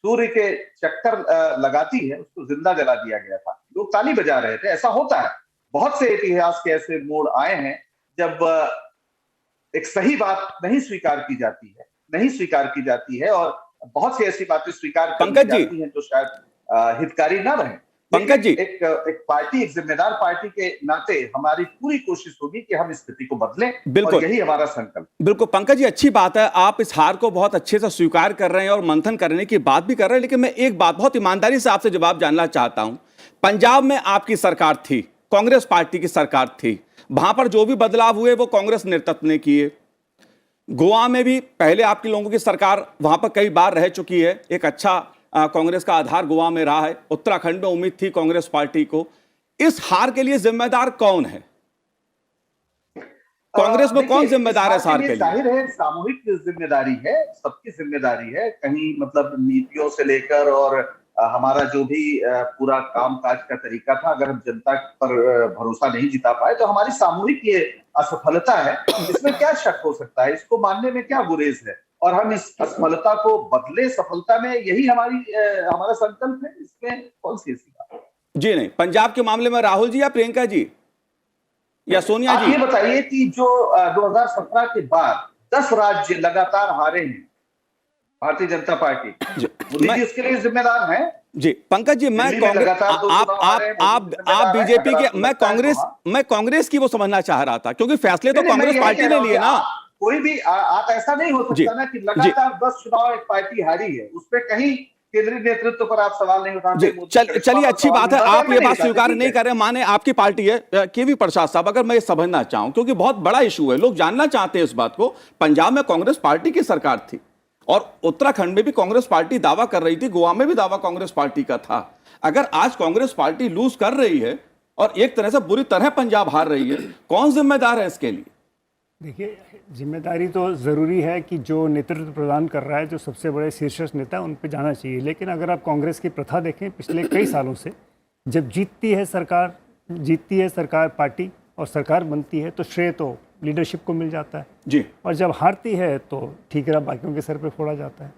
सूर्य के चक्कर लगाती है, उसको जिंदा जला दिया गया था, लोग ताली बजा रहे थे। ऐसा होता है, बहुत से इतिहास के ऐसे मोड़ आए हैं जब एक सही बात नहीं स्वीकार की जाती है और बहुत सी ऐसी बातें स्वीकार की जाती हैं जो शायद हितकारी ना रहे। पंकज जी, एक पार्टी, एक जिम्मेदार पार्टी के नाते हमारी पूरी कोशिश होगी कि हम इस स्थिति को बदलें, और यही हमारा संकल्प। बिल्कुल पंकज जी, अच्छी बात है, आप इस हार को बहुत अच्छे से स्वीकार कर रहे हैं और मंथन करने की बात भी कर रहे हैं, लेकिन मैं एक बात बहुत ईमानदारी से आपसे जवाब जानना चाहता हूं। पंजाब में आपकी सरकार थी, कांग्रेस पार्टी की सरकार थी, वहां पर जो भी बदलाव हुए वो कांग्रेस नेतृत्व ने किए। गोवा में भी पहले आपके लोगों की सरकार वहां पर कई बार रह चुकी है, एक अच्छा कांग्रेस का आधार गोवा में रहा है। उत्तराखंड में उम्मीद थी कांग्रेस पार्टी को। इस हार के लिए जिम्मेदार कौन है? कांग्रेस में कौन जिम्मेदार है इस हार के लिए? जाहिर है सामूहिक जिम्मेदारी है, सबकी जिम्मेदारी है। कहीं मतलब नीतियों से लेकर और हमारा जो भी पूरा कामकाज का तरीका था, अगर हम जनता पर भरोसा नहीं जिता पाए तो हमारी सामूहिक ये असफलता है। इसमें क्या शक हो सकता है, इसको मानने में क्या गुरेज है, और हम इस असफलता को बदले सफलता में, यही हमारा संकल्प है। इसमें कौन सी ऐसी बात? जी नहीं, पंजाब के मामले में राहुल जी या प्रियंका जी या सोनिया जी? आप ये बताइए कि जो 2017 के बाद 10 राज्य लगातार हारे हैं भारतीय जनता पार्टी, मोदी जी उसके लिए जिम्मेदार हैं। जी पंकज जी, मैं आप बीजेपी के, मैं कांग्रेस की वो समझना चाह रहा था, क्योंकि फैसले तो कांग्रेस पार्टी ने लिए ना। कोई भी आप ऐसा नहीं हो सकता ना कि लगातार 10 चुनाव एक पार्टी हारी है, उस पर कहीं केंद्रीय नेतृत्व पर आप सवाल नहीं उठाते। चलिए अच्छी बात है, आप ये बात स्वीकार नहीं कर रहे, माने आपकी पार्टी है। केवी प्रसाद साहब, अगर मैं ये समझना चाहूं, क्योंकि बहुत बड़ा इशू है, लोग जानना चाहते हैं इस बात को। पंजाब में कांग्रेस पार्टी की सरकार थी और उत्तराखंड में भी कांग्रेस पार्टी दावा कर रही थी, गोवा में भी दावा कांग्रेस पार्टी का था। अगर आज कांग्रेस पार्टी लूज कर रही है और एक तरह से बुरी तरह पंजाब हार रही है, कौन जिम्मेदार है इसके लिए? देखिए, जिम्मेदारी तो ज़रूरी है कि जो नेतृत्व प्रदान कर रहा है, जो सबसे बड़े शीर्षस्थ नेता, उन पे जाना चाहिए। लेकिन अगर आप कांग्रेस की प्रथा देखें पिछले कई सालों से, जब जीतती है सरकार जीतती है सरकार पार्टी और सरकार बनती है तो श्रेय तो लीडरशिप को मिल जाता है जी। और जब हारती है तो ठीक है बाकियों के सर पे फोड़ा जाता है।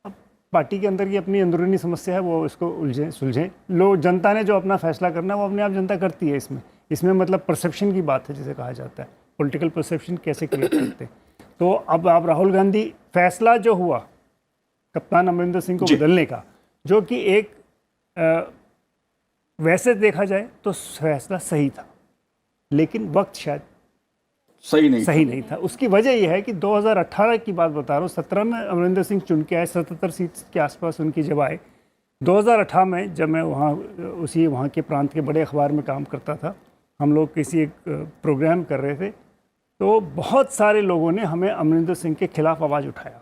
अब पार्टी के अंदर की अपनी अंदरूनी समस्या है, वो इसको उलझे सुलझे। लोग जनता ने जो अपना फैसला करना है वो अपने आप जनता करती है। इसमें मतलब परसेप्शन की बात है, जिसे कहा जाता है पॉलिटिकल परसेप्शन कैसे क्रिएट करते हैं। तो अब आप राहुल गांधी फैसला जो हुआ कप्तान अमरिंदर सिंह को बदलने का, जो कि एक वैसे देखा जाए तो फैसला सही था, लेकिन वक्त शायद सही नहीं था। उसकी वजह यह है कि 2018 की बात बता रहा हूँ, 17 में अमरिंदर सिंह चुन के आए, 77 सीट के आसपास उनकी जब आए। 2018 में जब मैं वहाँ के प्रांत के बड़े अखबार में काम करता था, हम लोग किसी एक प्रोग्राम कर रहे थे, तो बहुत सारे लोगों ने हमें अमरिंदर सिंह के खिलाफ आवाज़ उठाया।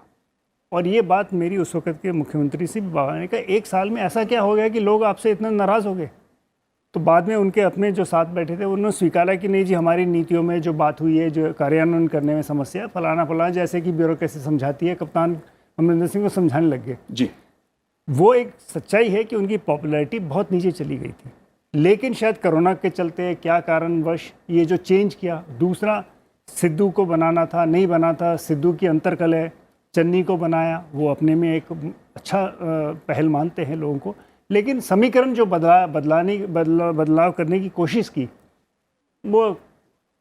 और ये बात मेरी उस वक्त के मुख्यमंत्री से भी बात ने कहा, एक साल में ऐसा क्या हो गया कि लोग आपसे इतना नाराज़ हो गए। तो बाद में उनके अपने जो साथ बैठे थे उन्होंने स्वीकारा कि नहीं जी, हमारी नीतियों में जो बात हुई है, जो कार्यान्वयन करने में समस्या, फलाना जैसे कि ब्यूरोक्रेसी समझाती है, कप्तान अमरिंदर सिंह को समझाने लग गए जी। वो एक सच्चाई है कि उनकी पॉपुलैरिटी बहुत नीचे चली गई थी, लेकिन शायद कोरोना के चलते क्या कारणवश ये जो चेंज किया। दूसरा, सिद्धू को बनाना था, नहीं बना था, सिद्धू की अंतर्कलह, चन्नी को बनाया, वो अपने में एक अच्छा पहल मानते हैं लोगों को, लेकिन समीकरण जो बदलाव करने की कोशिश की वो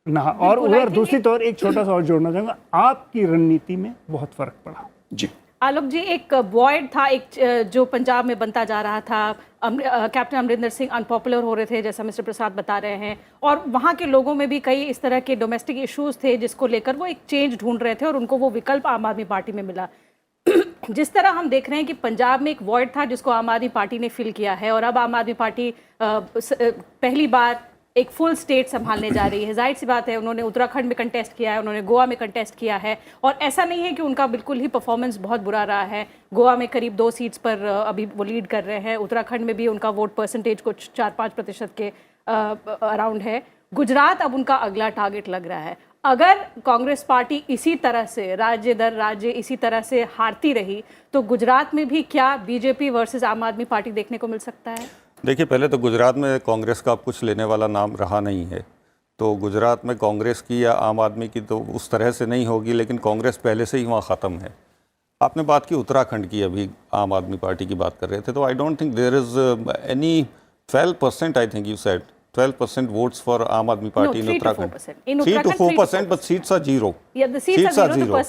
ना। और उधर दूसरी तौर एक छोटा सा और जोड़ना चाहूँगा, आपकी रणनीति में बहुत फर्क पड़ा जी। आलोक जी, एक वॉइड था एक जो पंजाब में बनता जा रहा था, कैप्टन अमरिंदर सिंह अनपॉपुलर हो रहे थे जैसा मिस्टर प्रसाद बता रहे हैं, और वहाँ के लोगों में भी कई इस तरह के डोमेस्टिक इश्यूज थे जिसको लेकर वो एक चेंज ढूंढ रहे थे और उनको वो विकल्प आम आदमी पार्टी में मिला। जिस तरह हम देख रहे हैं कि पंजाब में एक वॉइड था जिसको आम आदमी पार्टी ने फिल किया है और अब आम आदमी पार्टी पहली बार एक फुल स्टेट संभालने जा रही है। जाहिर सी बात है, उन्होंने उत्तराखंड में कंटेस्ट किया है, उन्होंने गोवा में कंटेस्ट किया है, और ऐसा नहीं है कि उनका बिल्कुल ही परफॉर्मेंस बहुत बुरा रहा है। गोवा में करीब 2 सीट्स पर अभी वो लीड कर रहे हैं, उत्तराखंड में भी उनका वोट परसेंटेज कुछ 4-5% के अराउंड है। गुजरात अब उनका अगला टारगेट लग रहा है। अगर कांग्रेस पार्टी इसी तरह से राज्य दर राज्य इसी तरह से हारती रही तो गुजरात में भी क्या बीजेपी वर्सेस आम आदमी पार्टी देखने को मिल सकता है? देखिए, पहले तो गुजरात में कांग्रेस का अब कुछ लेने वाला नाम रहा नहीं है, तो गुजरात में कांग्रेस की या आम आदमी की तो उस तरह से नहीं होगी, लेकिन कांग्रेस पहले से ही वहाँ ख़त्म है। आपने बात की उत्तराखंड की, अभी आम आदमी पार्टी की बात कर रहे थे, तो I don't think there is any 12%, I think you said 12% votes for Aam Aadmi Party in Uttarakhand. 3 to 4%, but seats are zero. Seats are zero.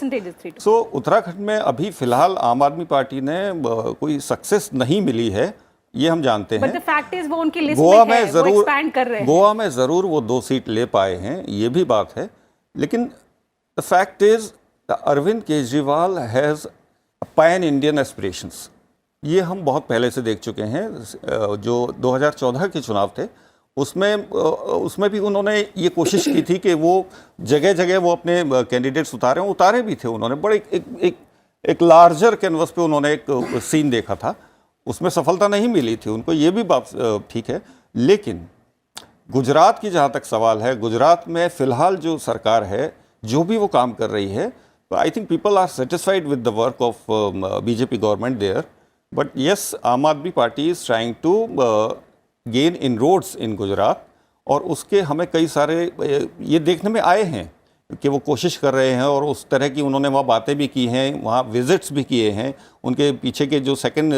So Uttarakhand में अभी फिलहाल आम आदमी पार्टी ने कोई सक्सेस नहीं मिली है, ये हम जानते हैं। But the fact is, वो उनकी लिस्ट में है, वो expand कर रहे हैं। गोवा में ज़रूर वो 2 सीट ले पाए हैं, ये भी बात है, लेकिन the fact is Arvind Kejriwal has pan Indian aspirations. ये हम बहुत पहले से देख चुके हैं। जो 2014 के चुनाव थे उसमें भी उन्होंने ये कोशिश की थी कि वो जगह जगह वो अपने कैंडिडेट्स उतारे भी थे उन्होंने। बड़े एक लार्जर कैनवस पे उन्होंने एक सीन देखा था, उसमें सफलता नहीं मिली थी उनको, ये भी बात ठीक है। लेकिन गुजरात की जहाँ तक सवाल है, गुजरात में फ़िलहाल जो सरकार है, जो भी वो काम कर रही है, I think people are satisfied with the work of BJP government there. But yes, Aam Aadmi Party is trying to gain inroads in Gujarat, और उसके हमें कई सारे ये देखने में आए हैं कि वो कोशिश कर रहे हैं, और उस तरह की उन्होंने वहाँ बातें भी की हैं, वहाँ विजिट्स भी किए हैं। उनके पीछे के जो सेकंड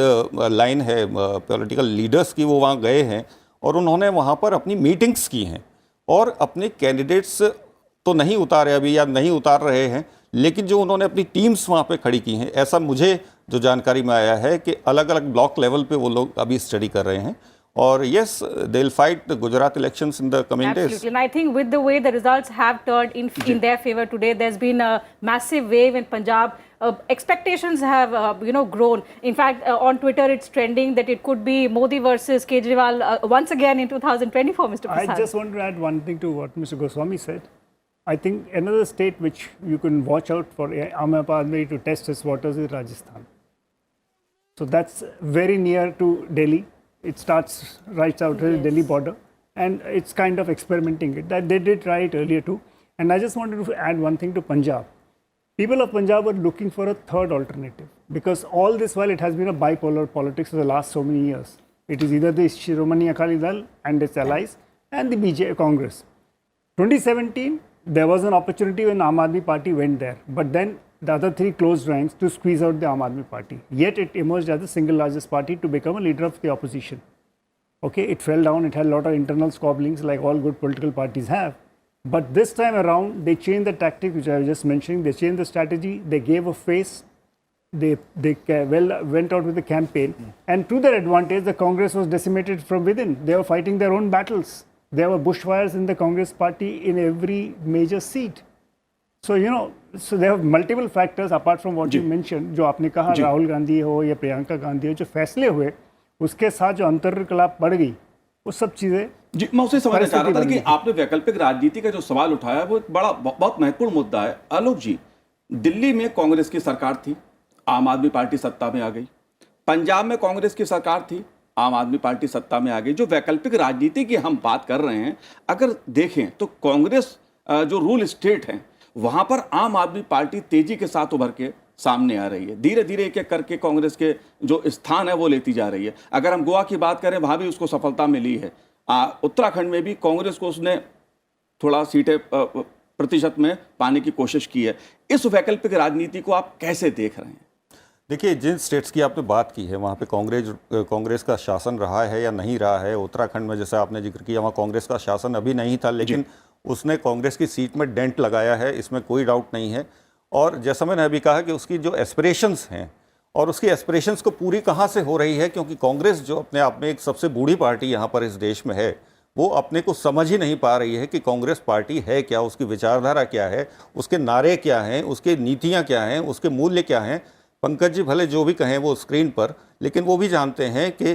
लाइन है पॉलिटिकल लीडर्स की, वो वहाँ गए हैं और उन्होंने वहाँ पर अपनी मीटिंग्स की हैं, और अपने कैंडिडेट्स तो नहीं उतारे अभी या नहीं उतार रहे हैं, लेकिन जो उन्होंने अपनी टीम्स वहाँ पे खड़ी की हैं, ऐसा मुझे जो जानकारी में आया है कि अलग अलग ब्लॉक लेवल पे वो लोग अभी स्टडी कर रहे हैं। Or yes, they'll fight the Gujarat elections in the coming days. Absolutely, and I think with the way the results have turned in their favor today, there's been a massive wave in Punjab. Expectations have grown. In fact, on Twitter, it's trending that it could be Modi versus Kejriwal once again in 2024. Mr. Prasad. I just want to add one thing to what Mr. Goswami said. I think another state which you can watch out for Aam Aadmi to test its waters is Rajasthan. So that's very near to Delhi. It starts right out the Delhi border, and it's kind of experimenting it. That they did try it earlier too. And I just wanted to add one thing to Punjab. People of Punjab are looking for a third alternative, because all this while it has been a bipolar politics for the last so many years. It is either the Shiromani Akali Dal and its allies, and the Congress. 2017, there was an opportunity when Aam Aadmi Party went there, but then the other three closed ranks to squeeze out the Aam Aadmi Party. Yet it emerged as the single largest party to become a leader of the opposition. Okay, it fell down, it had a lot of internal squabblings like all good political parties have. But this time around, they changed the tactic, which I was just mentioning. They changed the strategy, they gave a face, they went out with the campaign. And to their advantage, the Congress was decimated from within. They were fighting their own battles. There were bushfires in the Congress party in every major seat. So, you know, so there are multiple factors apart from what you mentioned, जो आपने कहा राहुल गांधी हो या प्रियंका गांधी हो, जो फैसले हुए, उसके साथ जो अंतर्कलह पड़ गई, वो सब चीज़ें जी, मैं उसे समझना चाह रहा था कि आपने वैकल्पिक राजनीति का जो सवाल उठाया वो एक बड़ा बहुत महत्वपूर्ण मुद्दा है। आलोक जी, दिल्ली में कांग्रेस की सरकार थी, आम आदमी पार्टी सत्ता में आ गई। पंजाब में कांग्रेस की सरकार थी, आम आदमी पार्टी सत्ता में आ गई। जो वैकल्पिक राजनीति की हम बात कर रहे हैं, अगर देखें तो कांग्रेस जो रूल स्टेट है वहां पर आम आदमी पार्टी तेजी के साथ उभर के सामने आ रही है। धीरे धीरे एक एक करके कांग्रेस के जो स्थान है वो लेती जा रही है। अगर हम गोवा की बात करें, वहां भी उसको सफलता मिली है। उत्तराखंड में भी कांग्रेस को उसने थोड़ा सीटें प्रतिशत में पाने की कोशिश की है। इस वैकल्पिक राजनीति को आप कैसे देख रहे हैं? देखिए, जिन स्टेट्स की आपने बात की है वहाँ पे कांग्रेस का शासन रहा है या नहीं रहा है। उत्तराखंड में जैसा आपने जिक्र किया, वहाँ कांग्रेस का शासन अभी नहीं था, लेकिन उसने कांग्रेस की सीट में डेंट लगाया है, इसमें कोई डाउट नहीं है। और जैसा मैंने अभी कहा कि उसकी जो एस्पिरेशंस हैं और उसकी एस्पिरेशंस को पूरी कहाँ से हो रही है, क्योंकि कांग्रेस जो अपने आप में एक सबसे बूढ़ी पार्टी यहाँ पर इस देश में है, वो अपने को समझ ही नहीं पा रही है कि कांग्रेस पार्टी है क्या, उसकी विचारधारा क्या है, उसके नारे क्या हैं, उसकी नीतियाँ क्या हैं, उसके मूल्य क्या हैं। पंकज जी भले जो भी कहें वो स्क्रीन पर, लेकिन वो भी जानते हैं कि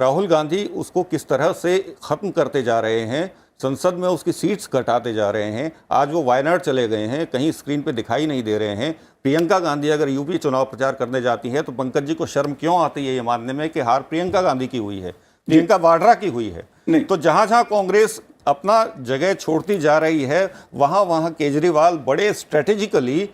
राहुल गांधी उसको किस तरह से ख़त्म करते जा रहे हैं, संसद में उसकी सीट्स घटाते जा रहे हैं। आज वो वायनाड चले गए हैं, कहीं स्क्रीन पे दिखाई नहीं दे रहे हैं। प्रियंका गांधी अगर यूपी चुनाव प्रचार करने जाती है तो पंकज जी को शर्म क्यों आती है ये मानने में कि हार प्रियंका गांधी की हुई है, प्रियंका वाड्रा की हुई है। तो जहाँ जहाँ कांग्रेस अपना जगह छोड़ती जा रही है, वहाँ वहाँ केजरीवाल बड़े स्ट्रेटेजिकली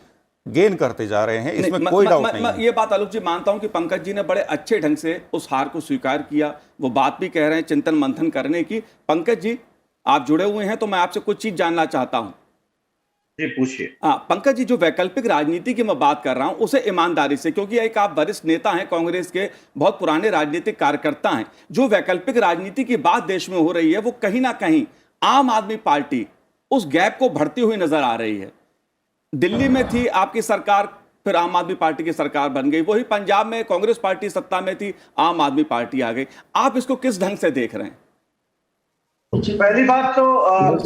गेन करते जा रहे हैं, इसमें कोई डाउट नहीं है। ये बात आलोक जी मानता हूं कि पंकज जी ने बड़े अच्छे ढंग से उस हार को स्वीकार किया। वो बात भी कह रहे हैं चिंतन मंथन करने की। पंकज जी, आप जुड़े हुए हैं तो मैं आपसे कुछ चीज जानना चाहता हूं। जी पूछिए। पंकज जी, जो वैकल्पिक राजनीति की मैं बात कर रहा हूं उसे ईमानदारी से, क्योंकि एक आप वरिष्ठ नेता हैं, कांग्रेस के बहुत पुराने राजनीतिक कार्यकर्ता हैं, जो वैकल्पिक राजनीति की बात देश में हो रही है वो कहीं ना कहीं आम आदमी पार्टी उस गैप को भरती हुई नजर आ रही है। दिल्ली में थी आपकी सरकार, फिर आम आदमी पार्टी की सरकार बन गई। वही पंजाब में कांग्रेस पार्टी सत्ता में थी, आम आदमी पार्टी आ गई। आप इसको किस ढंग से देख रहे हैं? पहली बात तो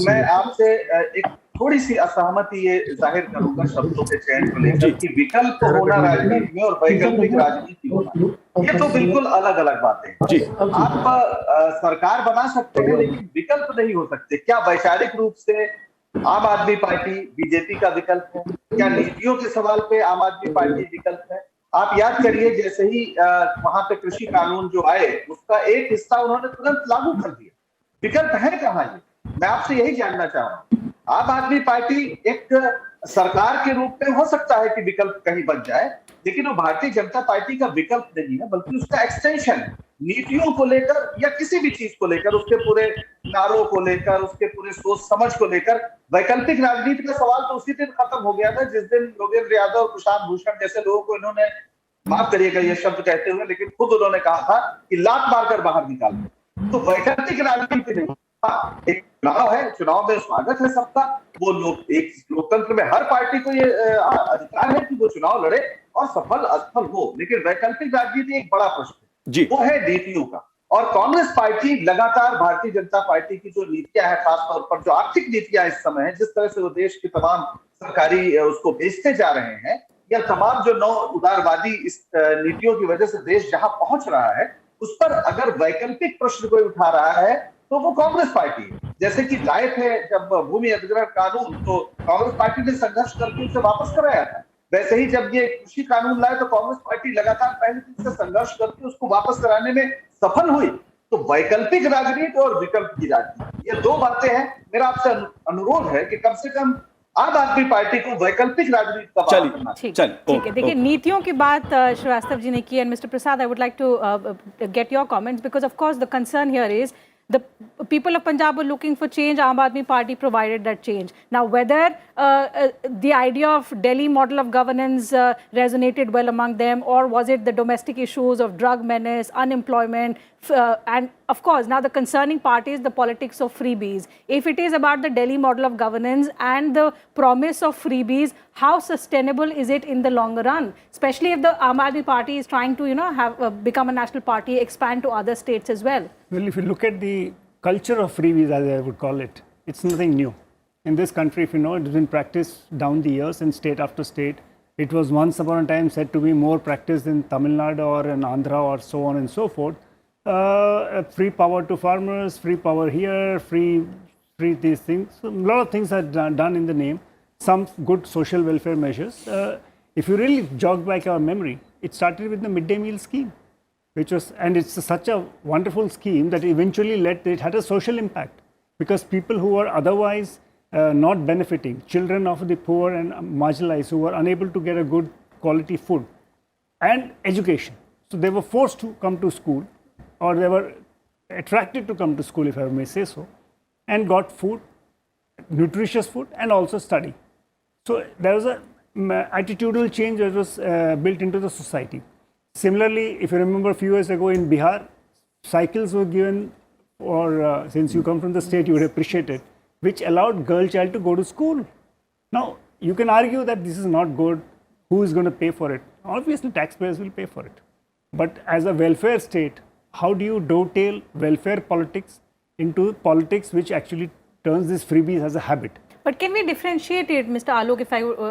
मैं आपसे एक थोड़ी सी असहमति ये जाहिर करूंगा शब्दों के चयन को लेकर कि विकल्प होना राजनीति में और वैकल्पिक राजनीति होना, ये तो बिल्कुल अलग अलग बातें हैं। आप सरकार बना सकते हैं लेकिन विकल्प नहीं हो सकते। क्या वैचारिक रूप से आम आदमी पार्टी बीजेपी का विकल्प है? क्या नीतियों के सवाल पे आम आदमी पार्टी विकल्प है? आप याद करिए, जैसे ही वहां पे कृषि कानून जो आए उसका एक हिस्सा उन्होंने तुरंत लागू कर दिया। विकल्प है कहाँ ये? मैं आपसे यही जानना चाह रहा हूँ। आम आदमी पार्टी एक सरकार के रूप में हो सकता है कि विकल्प कहीं बन जाए, लेकिन वो भारतीय जनता पार्टी का विकल्प नहीं है, बल्कि उसका एक्सटेंशन है। नीतियों को लेकर या किसी भी चीज को लेकर, उसके पूरे नारों को लेकर, उसके पूरे सोच समझ को लेकर वैकल्पिक राजनीति का सवाल तो उसी दिन खत्म हो गया था जिस दिन योगेंद्र यादव और प्रशांत भूषण जैसे लोगों को इन्होंने, माफ करिएगा ये शब्द कहते हुए, लेकिन खुद उन्होंने कहा था कि लात मारकर बाहर निकाल दो। तो वैकल्पिक राजनीति नहीं, एक चुनाव है, चुनाव में स्वागत है सबका। वो एक लोकतंत्र में हर पार्टी को ये अधिकार है कि वो चुनाव लड़े और सफल असफल हो, लेकिन वैकल्पिक राजनीति एक बड़ा प्रश्न है, वो है नीतियों का। और कांग्रेस पार्टी लगातार भारतीय जनता पार्टी की जो नीतियां हैं, खासतौर पर जो आर्थिक नीतियां इस समय है, जिस तरह से वो देश की तमाम सरकारी उसको बेचते जा रहे हैं, या तमाम जो नौ उदारवादी इस नीतियों की वजह से देश जहां पहुंच रहा है, उस पर अगर वैकल्पिक प्रश्न कोई उठा रहा है तो वो कांग्रेस पार्टी है। जैसे कि लाए थे जब भूमि अधिग्रहण कानून, तो कांग्रेस पार्टी ने संघर्ष करके उसे वापस कराया था। वैसे ही जब ये कृषि कानून लाए तो कांग्रेस पार्टी लगातार पहले दिन से संघर्ष करके उसको वापस कराने में सफल हुई। तो वैकल्पिक राजनीति और विकल्प की राजनीति, ये दो बातें हैं। मेरा आपसे अनुरोध है कि कम से कम आम आदमी पार्टी को वैकल्पिक राजनीति का बात करना। ठीक है। देखिए, नीतियों की बात श्रीवास्तव जी ने की, and mister Prasad, I would like to get your comments, because of course the concern here is The people of Punjab were looking for change. Aam Aadmi Party provided that change. Now, whether the idea of Delhi model of governance resonated well among them, or was it the domestic issues of drug menace, unemployment, and of course, now the concerning part is the politics of freebies. If it is about the Delhi model of governance and the promise of freebies, how sustainable is it in the longer run? Especially if the Aam Aadmi Party is trying to, have become a national party, expand to other states as well. Well, if you look at the culture of freebies, as I would call it, it's nothing new. In this country, if you know, it has been practiced down the years in state after state. It was once upon a time said to be more practiced in Tamil Nadu or in Andhra or so on and so forth. Free power to farmers, free power here, free these things. So a lot of things are done in the name. Some good social welfare measures. If you really jog back our memory, it started with the midday meal scheme, which was, and it's such a wonderful scheme that eventually it had a social impact, because people who were otherwise not benefiting, children of the poor and marginalized, who were unable to get a good quality food and education. So they were forced to come to school, or they were attracted to come to school, if I may say so, and got food, nutritious food, and also study. So there was a attitudinal change that was built into the society. Similarly, if you remember a few years ago in Bihar, cycles were given, or since you come from the state, you would appreciate it, which allowed girl child to go to school. Now, you can argue that this is not good. Who is going to pay for it? Obviously, taxpayers will pay for it. But as a welfare state, how do you dovetail welfare politics into politics which actually turns these freebies as a habit? But can we differentiate it, Mr. Alok,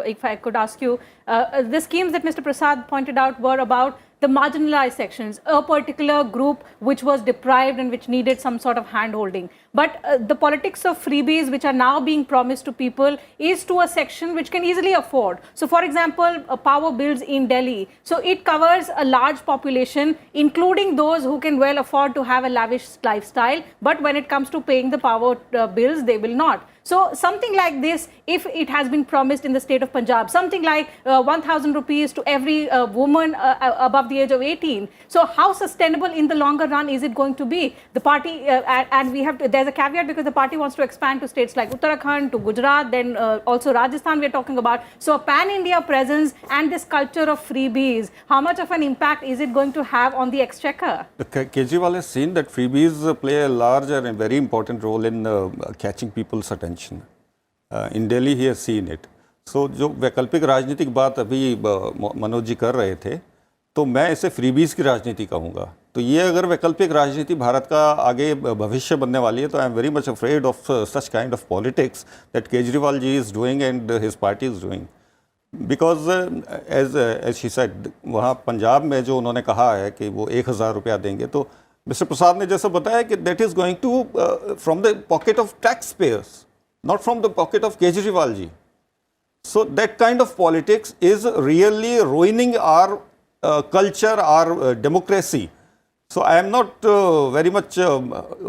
if I could ask you? The schemes that Mr. Prasad pointed out were about the marginalized sections, a particular group which was deprived and which needed some sort of hand-holding. But the politics of freebies which are now being promised to people is to a section which can easily afford. So, for example, power bills in Delhi. So, it covers a large population, including those who can well afford to have a lavish lifestyle. But when it comes to paying the power bills, they will not. So, something like this, if it has been promised in the state of Punjab, something like 1,000 rupees to every woman above the age of 18. So, how sustainable in the longer run is it going to be? The party, and we have to, there's a caveat, because the party wants to expand to states like Uttarakhand, to Gujarat, then also Rajasthan we're talking about. So, a pan-India presence and this culture of freebies, how much of an impact is it going to have on the exchequer? Kejriwal has seen that freebies play a large and very important role in catching people's attention. In Delhi, he has seen it. So, जो वैकल्पिक राजनीतिक बात अभी मनोज जी कर रहे थे, तो मैं इसे फ्रीबीज की राजनीति कहूँगा. तो ये अगर वैकल्पिक राजनीति भारत का आगे भविष्य बनने वाली है, तो I am very much afraid of such kind of politics that Kejriwal ji is doing and his party is doing. Because as she said, वहाँ पंजाब में जो उन्होंने कहा है कि वो 1,000 रुपया देंगे, तो मिस्टर प्रसाद ने जैसा बताया कि that is going to from the pocket of taxpayers, not from the pocket of Kejriwal ji. So that kind of politics is really ruining our culture, our democracy. So I am not very much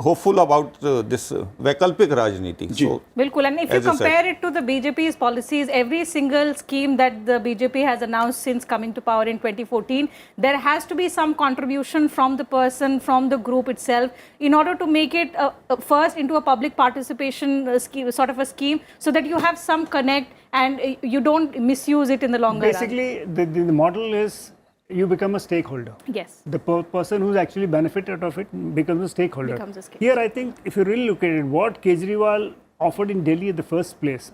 hopeful about this Vaikalpik Rajniti. So, Bilkul, and if you compare it to the BJP's policies, every single scheme that the BJP has announced since coming to power in 2014, there has to be some contribution from the person, from the group itself, in order to make it first into a public participation scheme, sort of a scheme, so that you have some connect and you don't misuse it in the longer run. Basically, the model is, you become a stakeholder. Yes. The person who's actually benefited of it becomes a stakeholder. Here, I think, if you really look at it, what Kejriwal offered in Delhi in the first place,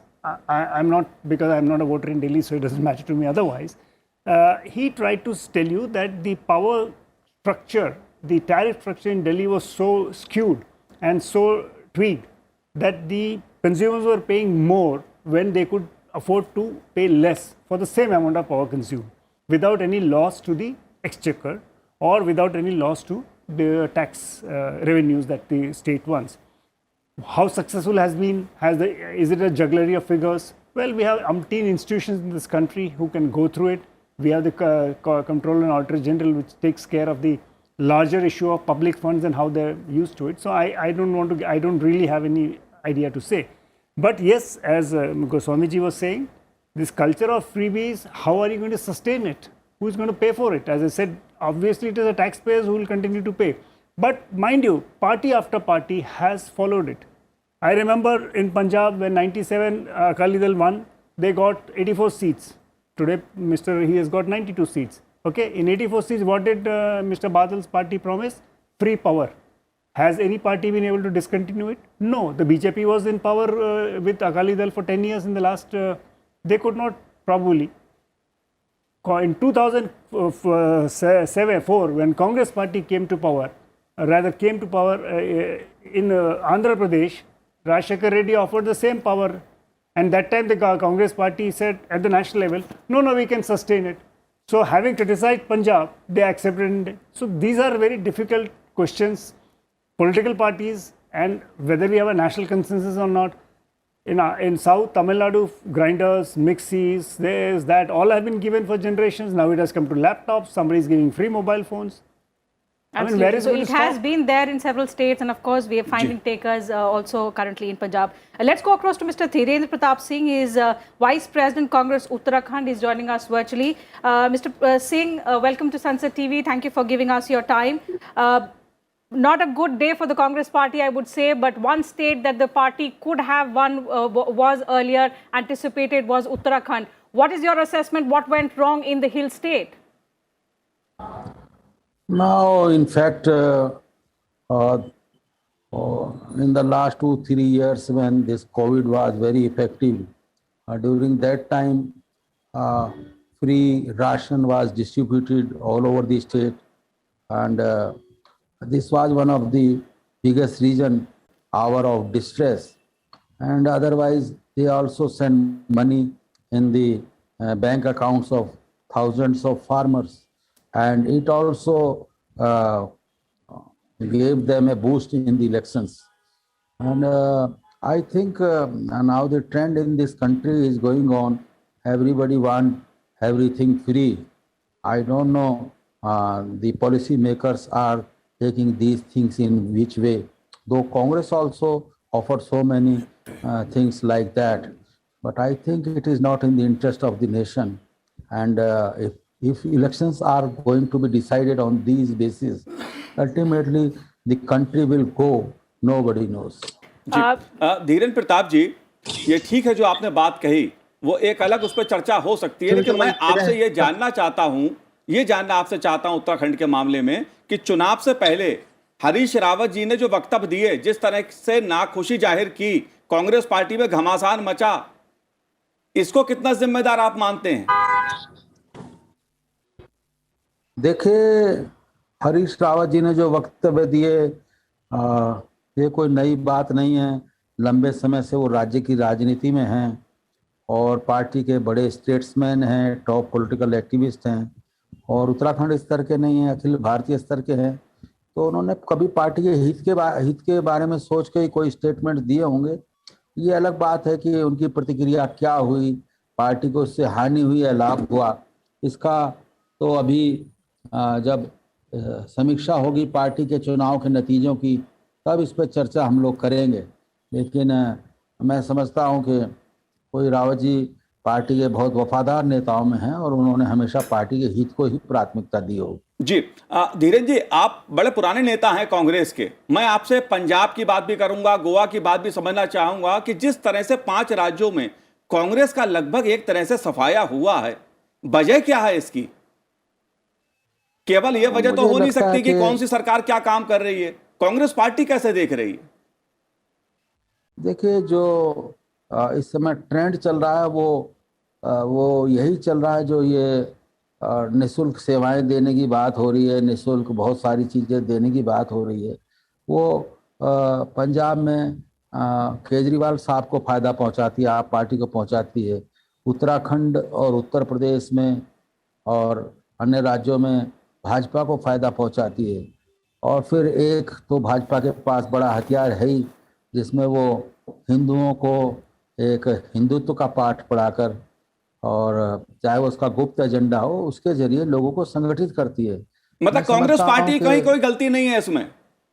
I'm not, because I'm not a voter in Delhi, so it doesn't matter to me otherwise. He tried to tell you that the power structure, the tariff structure in Delhi was so skewed and so tweaked that the consumers were paying more when they could afford to pay less for the same amount of power consumed, without any loss to the exchequer or without any loss to the tax revenues that the state wants. How successful has been? Is it a jugglery of figures? Well, we have umpteen institutions in this country who can go through it. We have the Comptroller and Auditor General, which takes care of the larger issue of public funds and how they're used to it. So I don't really have any idea to say. But yes, as Goswamiji was saying, this culture of freebies, how are you going to sustain it? Who is going to pay for it? As I said, obviously it is the taxpayers who will continue to pay. But mind you, party after party has followed it. I remember in Punjab when 97 Akali Dal won, they got 84 seats. Today, he has got 92 seats. Okay, in 84 seats, what did Mr. Badal's party promise? Free power. Has any party been able to discontinue it? No. The BJP was in power with Akali Dal for 10 years in the last, they could not probably. In 2004, when Congress party came to power, in Andhra Pradesh, Rajshekar Reddy offered the same power. And that time the Congress party said at the national level, no, we can sustain it. So having criticized Punjab, they accepted it. So these are very difficult questions. Political parties and whether we have a national consensus or not. In South Tamil Nadu, grinders, mixies, this, that, all have been given for generations. Now it has come to laptops. Somebody is giving free mobile phones. Absolutely. Where is so it it has been there in several states, and of course we are finding takers also currently in Punjab. Let's go across to Mr. Dhirendra Pratap Singh. He is Vice President Congress Uttarakhand. He is joining us virtually. Mr. Singh, welcome to Sunset TV. Thank you for giving us your time. Not a good day for the Congress party, I would say, but one state that the party could have won was earlier anticipated was Uttarakhand. What is your assessment? What went wrong in the hill state? Now, in fact, in the last 2-3 years when this COVID was very effective, during that time, free ration was distributed all over the state, and this was one of the biggest reason hour of distress. And otherwise, they also sent money in the bank accounts of thousands of farmers. And it also gave them a boost in the elections. And I think now the trend in this country is going on. Everybody wants everything free. I don't know the policy makers are taking these things in which way. Though Congress also offered so many things like that. But I think it is not in the interest of the nation. And if elections are going to be decided on these basis, ultimately the country will go, nobody knows. Dhirendra Pratap ji, ये ठीक है जो आपने बात कही, वो एक अलग उस पर चर्चा हो सकती है, लेकिन मैं आपसे ये जानना चाहता हूं उत्तराखंड के मामले में कि चुनाव से पहले हरीश रावत जी ने जो वक्तव्य दिए, जिस तरह से नाखुशी जाहिर की, कांग्रेस पार्टी में घमासान मचा, इसको कितना जिम्मेदार आप मानते हैं? देखिए, हरीश रावत जी ने जो वक्तव्य दिए, ये कोई नई बात नहीं है। लंबे समय से वो राज्य की राजनीति में हैं और पार्टी के बड़े स्टेट्समैन हैं, टॉप पॉलिटिकल एक्टिविस्ट हैं और उत्तराखंड स्तर के नहीं हैं, अखिल भारतीय स्तर के हैं। तो उन्होंने कभी पार्टी के हित के बारे में सोच के कोई स्टेटमेंट दिए होंगे। ये अलग बात है कि उनकी प्रतिक्रिया क्या हुई, पार्टी को उससे हानि हुई या लाभ हुआ, इसका तो अभी जब समीक्षा होगी पार्टी के चुनाव के नतीजों की, तब इस पर चर्चा हम लोग करेंगे। लेकिन मैं समझता हूं कि कोई रावत जी पार्टी के बहुत वफादार नेताओं में हैं और उन्होंने हमेशा पार्टी के हित को ही प्राथमिकता दी हो। जी, धीरेन्द्र जी, आप बड़े पुराने नेता हैं कांग्रेस के। मैं आपसे पंजाब की बात भी करूंगा, गोवा की बात भी समझना चाहूंगा कि जिस तरह से 5 राज्यों में कांग्रेस का लगभग एक तरह से सफाया हुआ है, वजह क्या है इसकी? केवल यह वजह तो हो नहीं सकती कि कौन सी सरकार क्या काम कर रही है। कांग्रेस पार्टी कैसे देख रही है? देखिए, जो इस समय ट्रेंड चल रहा है वो यही चल रहा है, जो ये निःशुल्क सेवाएं देने की बात हो रही है, निःशुल्क बहुत सारी चीज़ें देने की बात हो रही है, वो पंजाब में केजरीवाल साहब को फ़ायदा पहुंचाती है, आप पार्टी को पहुंचाती है। उत्तराखंड और उत्तर प्रदेश में और अन्य राज्यों में भाजपा को फ़ायदा पहुंचाती है। और फिर एक तो भाजपा के पास बड़ा हथियार है ही, जिसमें वो हिंदुओं को एक हिंदुत्व का पाठ पढ़ाकर और चाहे वो उसका गुप्त एजेंडा हो, उसके जरिए लोगों को संगठित करती है। मतलब कांग्रेस पार्टी कहीं कोई गलती नहीं है इसमें?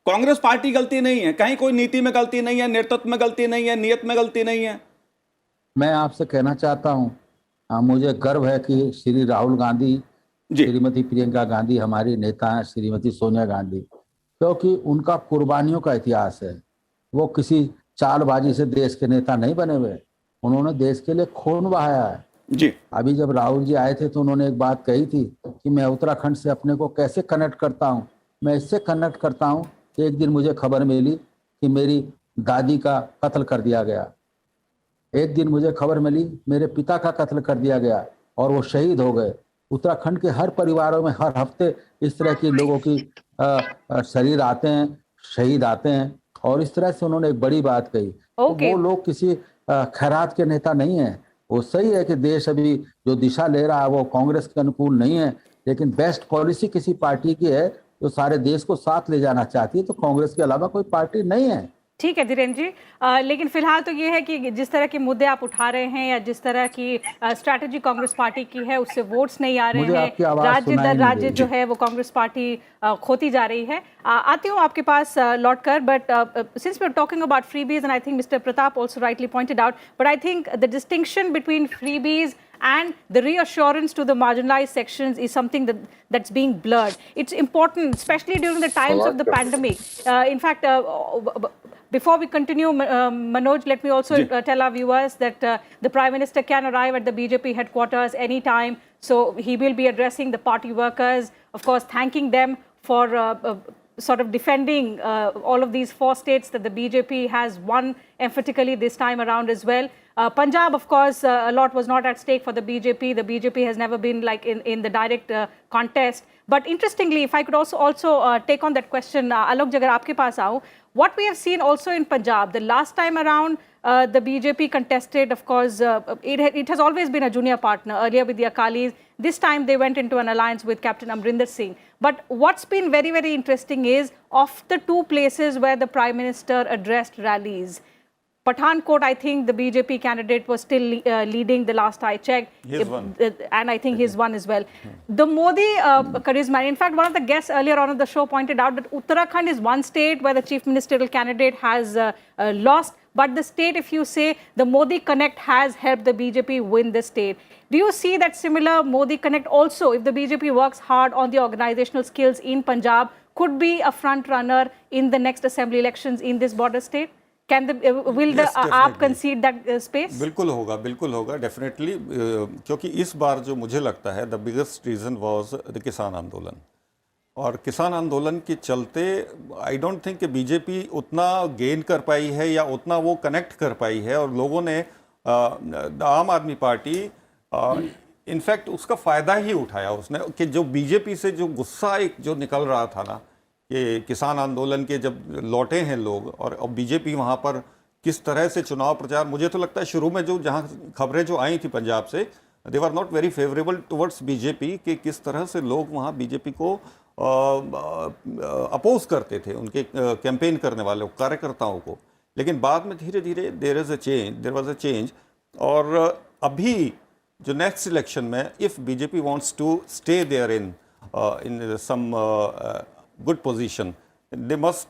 कांग्रेस पार्टी गलती नहीं है कहीं? कोई नीति में गलती नहीं है, नेतृत्व में गलती नहीं है, नियत में गलती नहीं है? मैं आपसे कहना चाहता हूँ, मुझे गर्व है कि श्री राहुल गांधी, श्रीमती प्रियंका गांधी हमारी नेता हैं, श्रीमती सोनिया गांधी, क्योंकि उनका कुर्बानियों का इतिहास है। वो किसी चालबाजी से देश के नेता नहीं बने हुए, उन्होंने देश के लिए खून बहाया है। जी अभी जब राहुल जी आए थे तो उन्होंने एक बात कही थी कि मैं उत्तराखंड से अपने को कैसे कनेक्ट करता हूँ। मैं इससे कनेक्ट करता हूँ कि एक दिन मुझे खबर मिली कि मेरी दादी का कत्ल कर दिया गया, एक दिन मुझे खबर मिली मेरे पिता का कत्ल कर दिया गया और वो शहीद हो गए। उत्तराखंड के हर परिवारों में हर हफ्ते इस तरह के लोगों की शरीर आते हैं, शहीद आते हैं, और इस तरह से उन्होंने एक बड़ी बात कही। तो वो लोग किसी खैरात के नेता नहीं है। वो सही है कि देश अभी जो दिशा ले रहा है वो कांग्रेस के अनुकूल नहीं है, लेकिन बेस्ट पॉलिसी किसी पार्टी की है जो सारे देश को साथ ले जाना चाहती है, तो कांग्रेस के अलावा कोई पार्टी नहीं है। ठीक है धीरेन्द्र जी, लेकिन फिलहाल तो ये है कि जिस तरह के मुद्दे आप उठा रहे हैं या जिस तरह की स्ट्रैटेजी कांग्रेस पार्टी की है उससे वोट्स नहीं आ रहे हैं, राज्य दर राज्य जो है वो कांग्रेस पार्टी खोती जा रही है। आती हूँ आपके पास लौट कर, but since we are talking about freebies and I think mister Pratap also rightly pointed out, but I think the distinction between freebies and the reassurance to the marginalized sections is something that's being blurred. It's important, especially during the times of the pandemic. In fact, before we continue, Manoj, let me also tell our viewers that the Prime Minister can arrive at the BJP headquarters anytime. So he will be addressing the party workers, of course, thanking them for sort of defending all of these 4 states that the BJP has won emphatically this time around as well. Punjab, of course, a lot was not at stake for the BJP. The BJP has never been like in the direct contest. But interestingly, if I could also take on that question, Alok Jagar, aapke paas aao. What we have seen also in Punjab, the last time around, the BJP contested, of course, it has always been a junior partner, earlier with the Akalis. This time they went into an alliance with Captain Amrinder Singh. But what's been very, very interesting is, of the 2 places where the Prime Minister addressed rallies, Pathankot, I think the BJP candidate was still leading the last I checked. And I think he's won as well. The Modi charisma, in fact, one of the guests earlier on the show pointed out that Uttarakhand is one state where the chief ministerial candidate has lost. But the state, if you say, the Modi Connect has helped the BJP win the state. Do you see that similar Modi Connect also, if the BJP works hard on the organizational skills in Punjab, could be a front runner in the next assembly elections in this border state? Will the AAP concede that space? बिल्कुल होगा definitely, क्योंकि इस बार जो मुझे लगता है the biggest reason was the किसान आंदोलन, और किसान आंदोलन के चलते आई डोंट थिंक कि बीजेपी उतना गेन कर पाई है या उतना वो कनेक्ट कर पाई है, और लोगों ने आम आदमी पार्टी इनफैक्ट उसका फ़ायदा ही उठाया उसने, कि जो बीजेपी से जो गुस्सा एक जो निकल रहा था ना, कि किसान आंदोलन के जब लौटे हैं लोग, और अब बीजेपी वहाँ पर किस तरह से चुनाव प्रचार, मुझे तो लगता है शुरू में जो जहाँ खबरें जो आई थी पंजाब से, they were not very favourable towards BJP, कि किस तरह से लोग वहाँ बीजेपी को अपोज करते थे, उनके कैंपेन करने वाले कार्यकर्ताओं को। लेकिन बाद में धीरे धीरे देयर वाज अ चेंज, और अभी जो नेक्स्ट इलेक्शन में if BJP wants to stay there in some good position, they must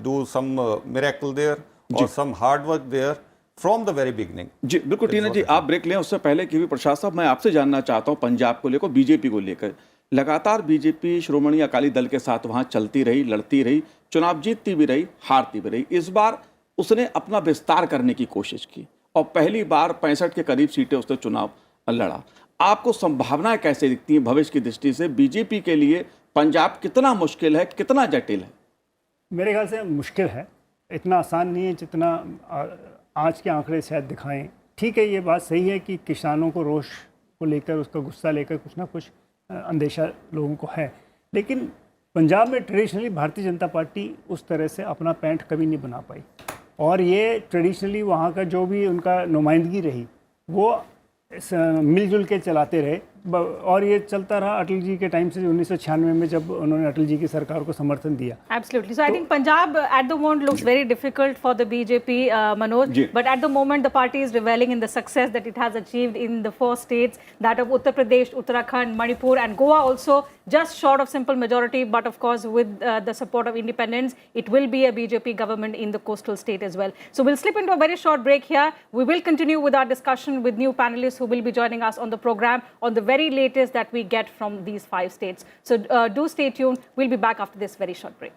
do some miracle there or some hard work there from the very beginning. जी बिल्कुल टीना जी, आप break लें उससे पहले कि भी प्रसाद साहब, मैं आपसे जानना चाहता हूं पंजाब को लेकर, बीजेपी को लेकर। लगातार बीजेपी श्रोमणी अकाली दल के साथ वहां चलती रही, लड़ती रही, चुनाव जीतती भी रही, हारती भी रही। इस बार उसने अपना विस्तार करने की कोशिश की और पहली बार 65 के करीब सीटें उसने चुनाव लड़ा। आपको संभावनाएं कैसे दिखती हैं भविष्य की दृष्टि से? बीजेपी के लिए पंजाब कितना मुश्किल है, कितना जटिल है? मेरे ख्याल से मुश्किल है, इतना आसान नहीं है जितना आज के आंकड़े शायद दिखाएं। ठीक है, ये बात सही है कि किसानों को रोष को लेकर, उसका गुस्सा लेकर कुछ ना कुछ अंदेशा लोगों को है, लेकिन पंजाब में ट्रेडिशनली भारतीय जनता पार्टी उस तरह से अपना पैंट कभी नहीं बना पाई, और ये ट्रेडिशनली वहाँ का जो भी उनका नुमाइंदगी रही वो मिलजुल के चलाते रहे, और ये चलता रहा अटल जी के टाइम से 1996 में जब उन्होंने अटल जी की सरकार को समर्थन दिया। Absolutely. So I think Punjab at the moment looks very difficult for the BJP, Manoj. But at the moment the party is reveling in the success that it has achieved in the 4 states, that of Uttar Pradesh, Uttarakhand, Manipur, and Goa also, just short of simple majority. But of course, with the support of independents, it will be a BJP government in the coastal state as well. So we'll slip into a very short break here. We will continue with our discussion with new panelists who will be joining us on the program on the very latest that we get from these 5 states. So do stay tuned. We'll be back after this very short break.